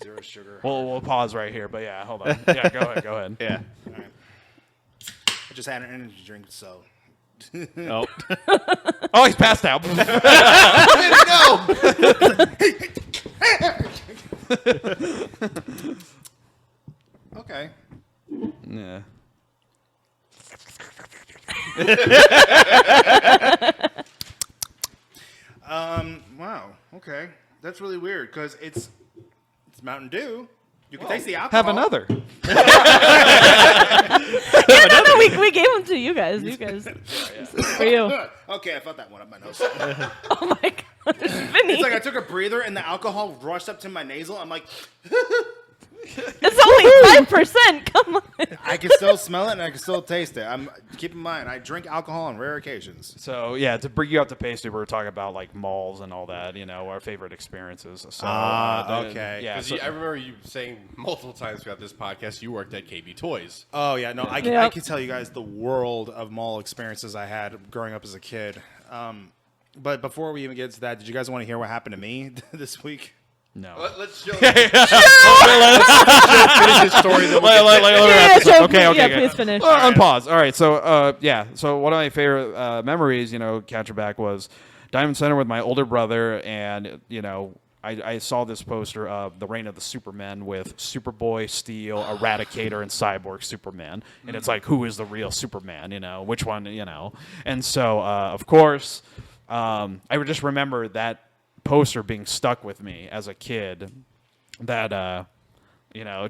0 sugar. We'll pause right here, but yeah, hold on. Yeah, go ahead. Yeah. All right. I just had an energy drink, so. Oh. Oh, he's passed out. Okay. Yeah. Wow. Okay. That's really weird because it's Mountain Dew. You can taste the alcohol. Have another. No, we gave them to you guys. You guys. For you. Okay, I felt that one up my nose. Oh my gosh, Vinny. It's like I took a breather and the alcohol rushed up to my nasal. I'm like, It's only 5%. Come on. I can still smell it and I can still taste it. Keep in mind, I drink alcohol on rare occasions. So yeah, to bring you up to pace, we were talking about like malls and all that. Our favorite experiences. So okay. Yeah. I remember you saying multiple times throughout this podcast you worked at KB Toys. Oh yeah, no, I can tell you guys the world of mall experiences I had growing up as a kid. But before we even get to that, did you guys want to hear what happened to me this week? No. Let's show. Finish this story. Then Okay, please finish. Unpause. All right. So So one of my favorite memories, Catcher Back, was Diamond Center with my older brother, and I saw this poster of the reign of the Supermen with Superboy, Steel, Eradicator, and Cyborg Superman, and it's like, who is the real Superman? Which one? And so of course, I would just remember that poster being stuck with me as a kid, that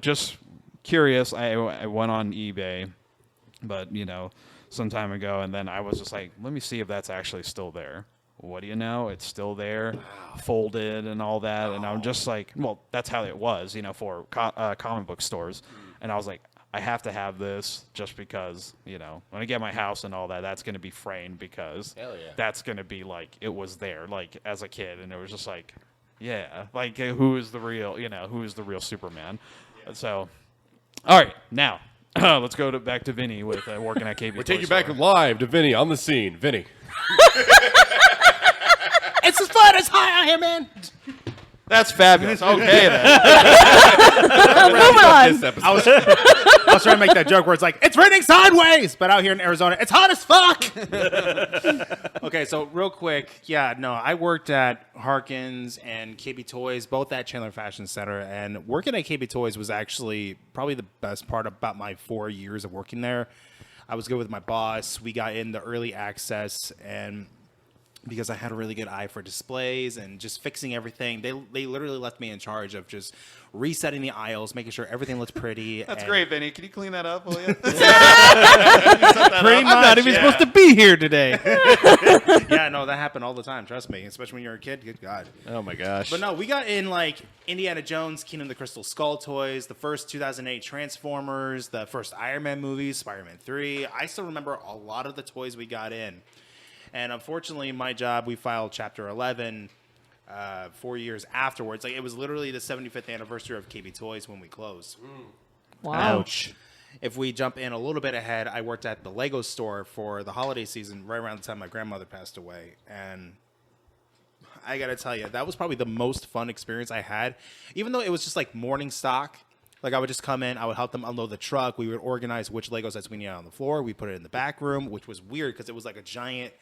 just curious. I went on eBay, but some time ago, and then I was just like, let me see if that's actually still there. What do you know? It's still there, folded and all that. And I'm just like, well, that's how it was, for comic book stores. And I was like, I have to have this just because, when I get my house and all that, that's going to be framed because that's going to be like, it was there, like as a kid. And it was just like, yeah, like who is the real Superman? Yeah. So, all right, now let's go back to Vinny with working at KB. We're taking you back live to Vinny on the scene. Vinny. It's as fun as high out here, man. That's fabulous. Okay, then. Moving on. This episode. I was trying to make that joke where it's like, it's raining sideways, but out here in Arizona, it's hot as fuck. Okay, so real quick, I worked at Harkins and KB Toys, both at Chandler Fashion Center, and working at KB Toys was actually probably the best part about my 4 years of working there. I was good with my boss. We got in the early access, and because I had a really good eye for displays and just fixing everything, they literally left me in charge of just resetting the aisles, making sure everything looked pretty. That's great, Vinny. Can you clean that up, will you? Pretty much. I'm not even supposed to be here today. Yeah, no, that happened all the time. Trust me, especially when you're a kid. Good God. Oh my gosh. But no, we got in like Indiana Jones, Kingdom of the Crystal Skull toys, the first 2008 Transformers, the first Iron Man movies, Spider-Man 3. I still remember a lot of the toys we got in. And unfortunately, my job, we filed Chapter 11 4 years afterwards. Like, it was literally the 75th anniversary of KB Toys when we closed. Wow. Ouch. If we jump in a little bit ahead, I worked at the Lego store for the holiday season right around the time my grandmother passed away. And I got to tell you, that was probably the most fun experience I had. Even though it was just like morning stock. Like, I would just come in, I would help them unload the truck. We would organize which Lego sets we needed on the floor. We put it in the back room, which was weird because it was like a giant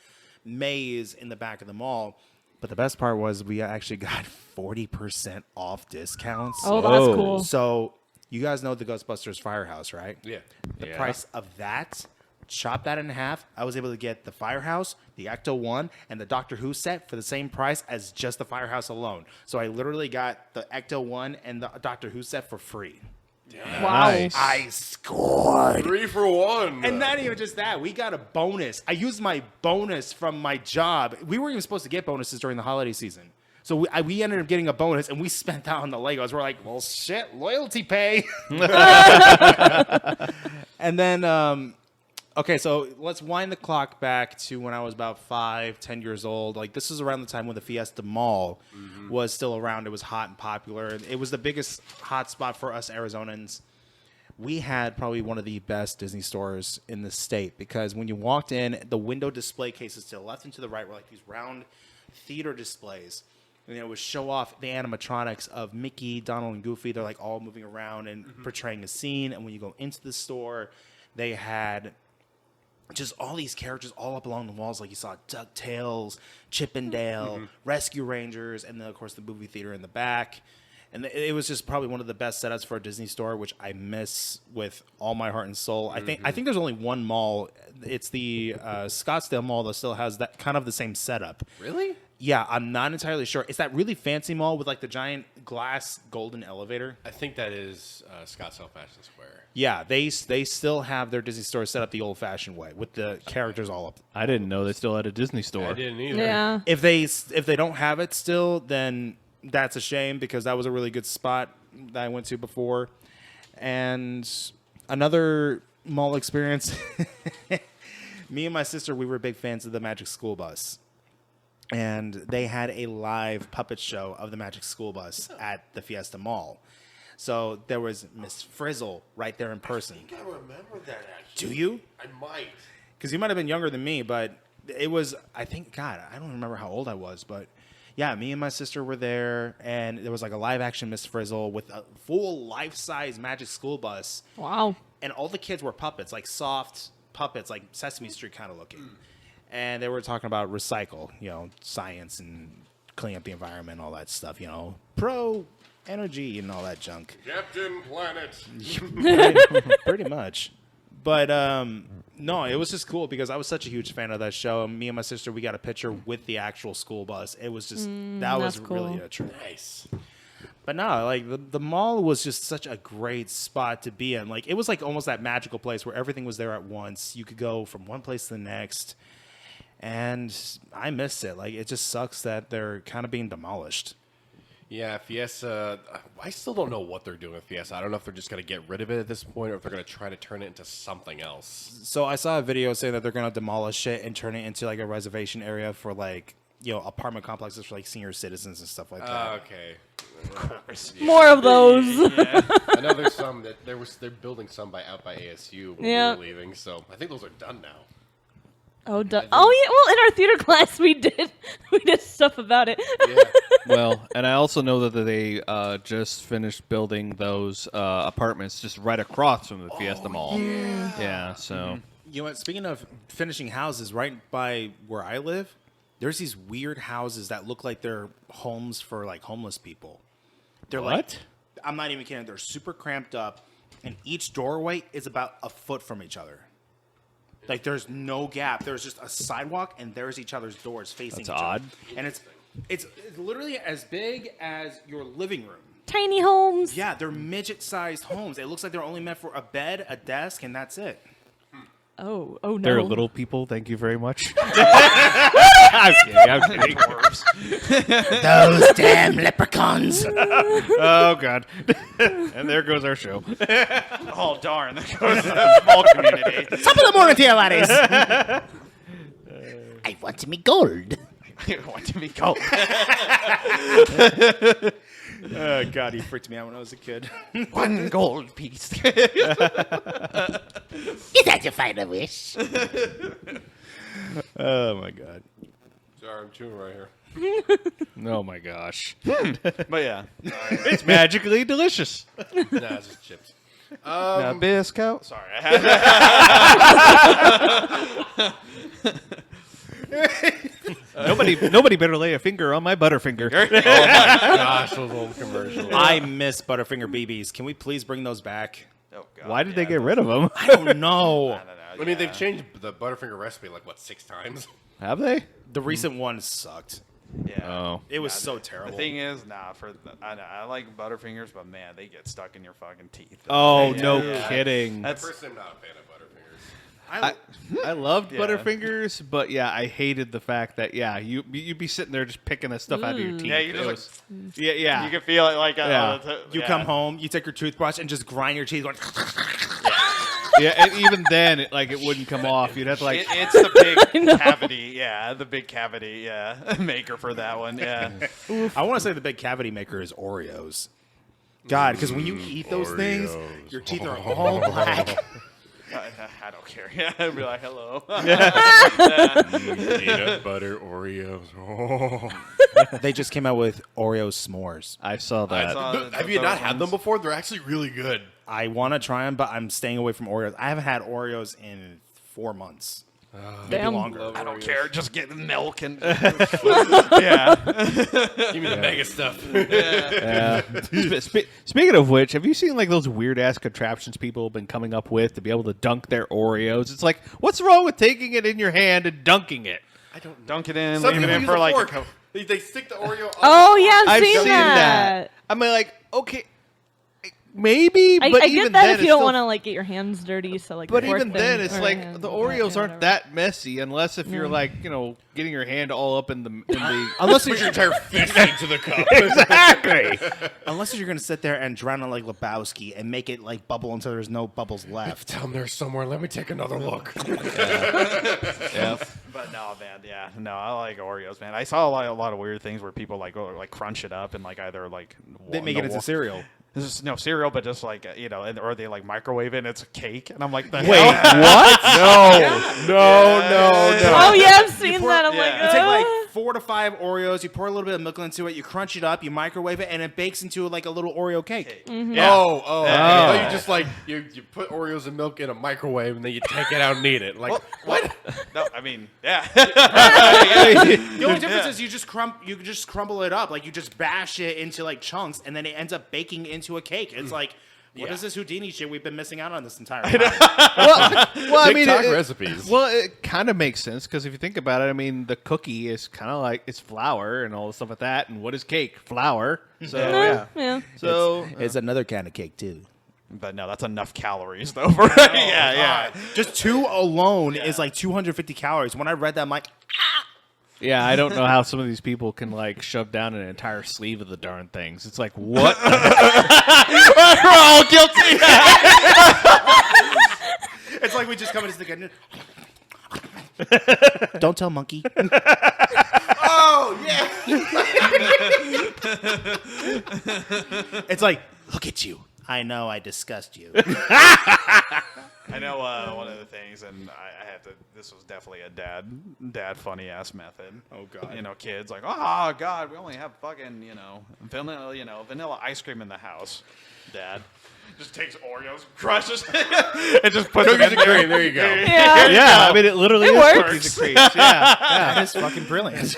maze in the back of the mall. But the best part was we actually got 40% off discounts. Oh, that's cool. So you guys know the Ghostbusters Firehouse, right? Yeah. The price of that, chop that in half. I was able to get the Firehouse, the Ecto-1, and the Doctor Who set for the same price as just the Firehouse alone. So I literally got the Ecto-1 and the Doctor Who set for free. Wow. Nice. I scored. 3 for 1. And not even just that. We got a bonus. I used my bonus from my job. We weren't even supposed to get bonuses during the holiday season. So we ended up getting a bonus, and we spent that on the Legos. We're like, well, shit, loyalty pay. And then, okay, so let's wind the clock back to when I was about 10 years old. Like, this is around the time when the Fiesta Mall was still around. It was hot and popular. It was the biggest hot spot for us Arizonans. We had probably one of the best Disney stores in the state because when you walked in, the window display cases to the left and to the right were like these round theater displays. And it would show off the animatronics of Mickey, Donald, and Goofy. They're like all moving around and portraying a scene. And when you go into the store, they had just all these characters all up along the walls. Like you saw DuckTales, Chip and Dale, Rescue Rangers, and then, of course, the movie theater in the back. And it was just probably one of the best setups for a Disney store, which I miss with all my heart and soul. I think there's only one mall. It's the Scottsdale Mall that still has that kind of the same setup. Really? Yeah, I'm not entirely sure. It's that really fancy mall with like the giant glass golden elevator. I think that is Scottsdale Fashion Square. Yeah, they still have their Disney store set up the old-fashioned way with the characters all up. I didn't know they still had a Disney store. I didn't either. Yeah. If they don't have it still, then that's a shame because that was a really good spot that I went to before. And another mall experience, me and my sister, we were big fans of the Magic School Bus. And they had a live puppet show of the Magic School Bus at the Fiesta Mall. So there was Miss Frizzle right there in person. I think I remember that, actually. Do you? I might. Because you might have been younger than me, but it was, I think, God, I don't remember how old I was, but yeah, me and my sister were there, and there was like a live-action Miss Frizzle with a full life-size Magic School Bus. Wow. And all the kids were puppets, like soft puppets, like Sesame Street kind of looking. And they were talking about recycle, science and cleaning up the environment, all that stuff, pro energy and all that junk. Captain Planet. Pretty much. But no, it was just cool because I was such a huge fan of that show. Me and my sister, we got a picture with the actual school bus. It was just that was that's cool. really a treat. Nice. But no, like the mall was just such a great spot to be in. Like it was like almost that magical place where everything was there at once. You could go from one place to the next, and I missed it. Like it just sucks that they're kind of being demolished. Yeah, Fiesta. I still don't know what they're doing with Fiesta. I don't know if they're just going to get rid of it at this point, or if they're going to try to turn it into something else. So I saw a video saying that they're going to demolish it and turn it into like a reservation area for like apartment complexes for like senior citizens and stuff like that. Okay. More of those. I know there's some that they're building some out by ASU when we were leaving, so I think those are done now. Oh, yeah. Well, in our theater class, we did stuff about it. Yeah. Well, and I also know that they just finished building those apartments just right across from the Fiesta Mall. Yeah. So. You know what? Speaking of finishing houses, right by where I live, there's these weird houses that look like they're homes for like homeless people. They're like, I'm not even kidding. They're super cramped up, and each doorway is about a foot from each other. Like there's no gap. There's just a sidewalk, and there's each other's doors facing each odd. other. And it's literally as big as your living room. Tiny homes. Yeah, they're midget-sized homes. It looks like they're only meant for a bed, a desk, and that's it. Oh no. They're little people. Thank you very much. I'm kidding. Those damn leprechauns. Oh, God. And there goes our show. Oh, darn. There goes the small community. Top of the morning to you, laddies. I want to be gold. I want to be cold. Oh, God, he freaked me out when I was a kid. One gold piece. Is that your final wish? Oh, my God. Sorry, I'm chewing right here. Oh, my gosh. But yeah. It's magically delicious. Nah, it's just chips. Nabisco. Sorry. Nobody better lay a finger on my Butterfinger. Gosh, those old commercials. I miss Butterfinger BBs. Can we please bring those back? Oh, God. Why did they get rid of them? I don't know. I mean, they've changed the Butterfinger recipe like, 6 times? Have they? The recent one sucked. Yeah. Oh. It was so terrible. The thing is, I like Butterfingers, but man, they get stuck in your fucking teeth. Oh, Yeah. no Yeah. kidding. Personally, I'm not a fan of Butterfingers. I loved Yeah. Butterfingers, but yeah, I hated the fact that you'd be sitting there just picking the stuff out of your teeth. Yeah, you It just was- yeah. You can feel it like Yeah. You come home, you take your toothbrush, and just grind your teeth. Going, Yeah, and even then, it wouldn't come off. You'd have to It's the big cavity, the big cavity, maker for that one, yeah. I want to say the big cavity maker is Oreos. God, because when you eat those things, your teeth are all black. I don't care. Yeah, I'd be like, hello. Peanut butter Oreos. Oh. They just came out with Oreo s'mores. I saw that. Have you not had them before? They're actually really good. I want to try them, but I'm staying away from Oreos. I haven't had Oreos in 4 months. Maybe Damn. longer. I don't care. Just get milk and yeah. Give me the mega stuff. Speaking of which, have you seen those weird ass contraptions people have been coming up with to be able to dunk their Oreos? It's like, what's wrong with taking it in your hand and dunking it? Dunk it in, Some leave it people in use for a like fork. They stick the Oreo up. Oh yeah, I've seen seen that. I mean, okay, maybe, but I even get that then, if it's you don't still- want to get your hands dirty, so But fork even then, them it's or like hand- the yeah, Oreos aren't whatever. that messy unless if you're getting your hand all up in the Unless Put your you're, entire fist into the cup. exactly. unless you're going to sit there and drown it like Lebowski and make it bubble until there's no bubbles left. Down there somewhere. Let me take another look. Yeah. But no, man, yeah, no, I like Oreos, man. I saw a lot of weird things where people go crunch it up and either They make it into cereal. This is no cereal, but just or they microwave it and it's a cake, and I'm like, the Wait, hell? what? No. Oh yeah, I've seen that. I'm You like, take 4 to 5 Oreos, you pour a little bit of milk into it, you crunch it up, you microwave it, and it bakes into a little Oreo cake. Yeah. Oh. I thought you just you put Oreos and milk in a microwave and then you take it out and eat it. Like, what? No, I mean, yeah. The only difference is you just crumble it up, you just bash it into chunks, and then it ends up baking into a cake. It's like, What is this Houdini shit we've been missing out on this entire time? Well, I mean, TikTok recipes. Well, it kind of makes sense because if you think about it, I mean, the cookie is kind of like it's flour and all the stuff like that. And what is cake? Flour. So Yeah. So It's another kind of cake, too. But no, that's enough calories though. For yeah. Just 2 alone is like 250 calories. When I read that, I'm like, yeah, I don't know how some of these people can like shove down an entire sleeve of the darn things. It's like what? We're all guilty. it's like we just come into the kitchen. Don't tell monkey. Oh, yeah. It's like, look at you. I know I disgust you. I know one of the things, and I have to. This was definitely a dad funny ass method. Oh God. You know, kids like, oh God, we only have fucking vanilla ice cream in the house. Dad just takes Oreos, crushes it, and just puts it in there. There you go. Yeah. Yeah, I mean, it literally is works. cookies and creams. Yeah. That is fucking brilliant.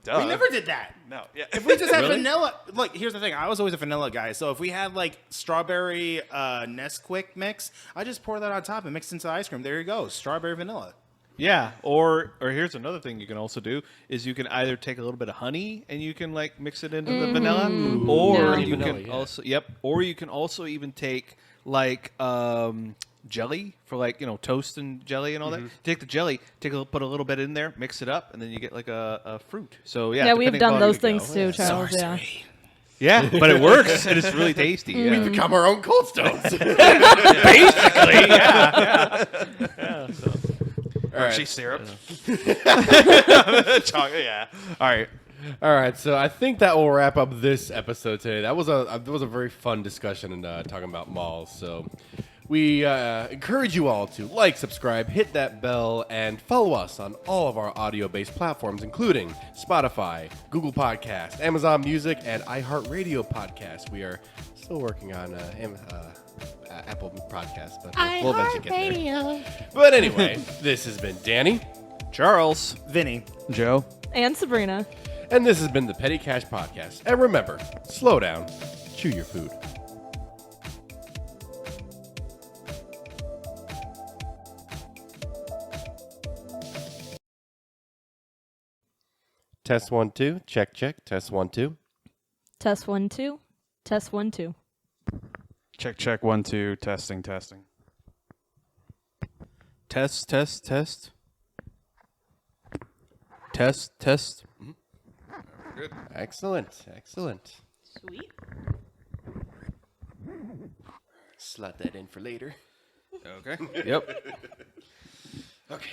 Duh. We never did that. No, yeah. If we just had vanilla, look, here's the thing. I was always a vanilla guy. So if we had like strawberry Nesquik mix, I just pour that on top and mix it into ice cream. There you go, strawberry vanilla. Yeah, or here's another thing you can also do is you can either take a little bit of honey and you can like mix it into the vanilla, or Yeah. you Vanilla, can yeah. also or you can also even take like jelly for like toast and jelly and all that. Take the jelly, put a little bit in there, mix it up, and then you get like a fruit. So yeah, Yeah, we've depending done on- those things too, Charles. Yeah. Yeah, but it works and it's really tasty. Yeah. We've become our own Cold Stones. Basically, yeah. All right. Hershey syrup. Chocolate, yeah. All right. All right, so I think that will wrap up this episode today. That was a very fun discussion and talking about malls. So we encourage you all to like, subscribe, hit that bell, and follow us on all of our audio-based platforms, including Spotify, Google Podcast, Amazon Music, and iHeartRadio Podcast. We are still working on Apple Podcasts, but we'll eventually get there. But anyway, this has been Danny, Charles. Vinny. Joe. And Sabrina. and this has been the Petty Cash Podcast. And remember, slow down, chew your food. Test 1 2, check check. Test 1 2. Test 1 2. Test 1 2. Check 1 2 testing. Test. Test. Good. Excellent. Sweet. Slot that in for later. Okay. Yep. Okay.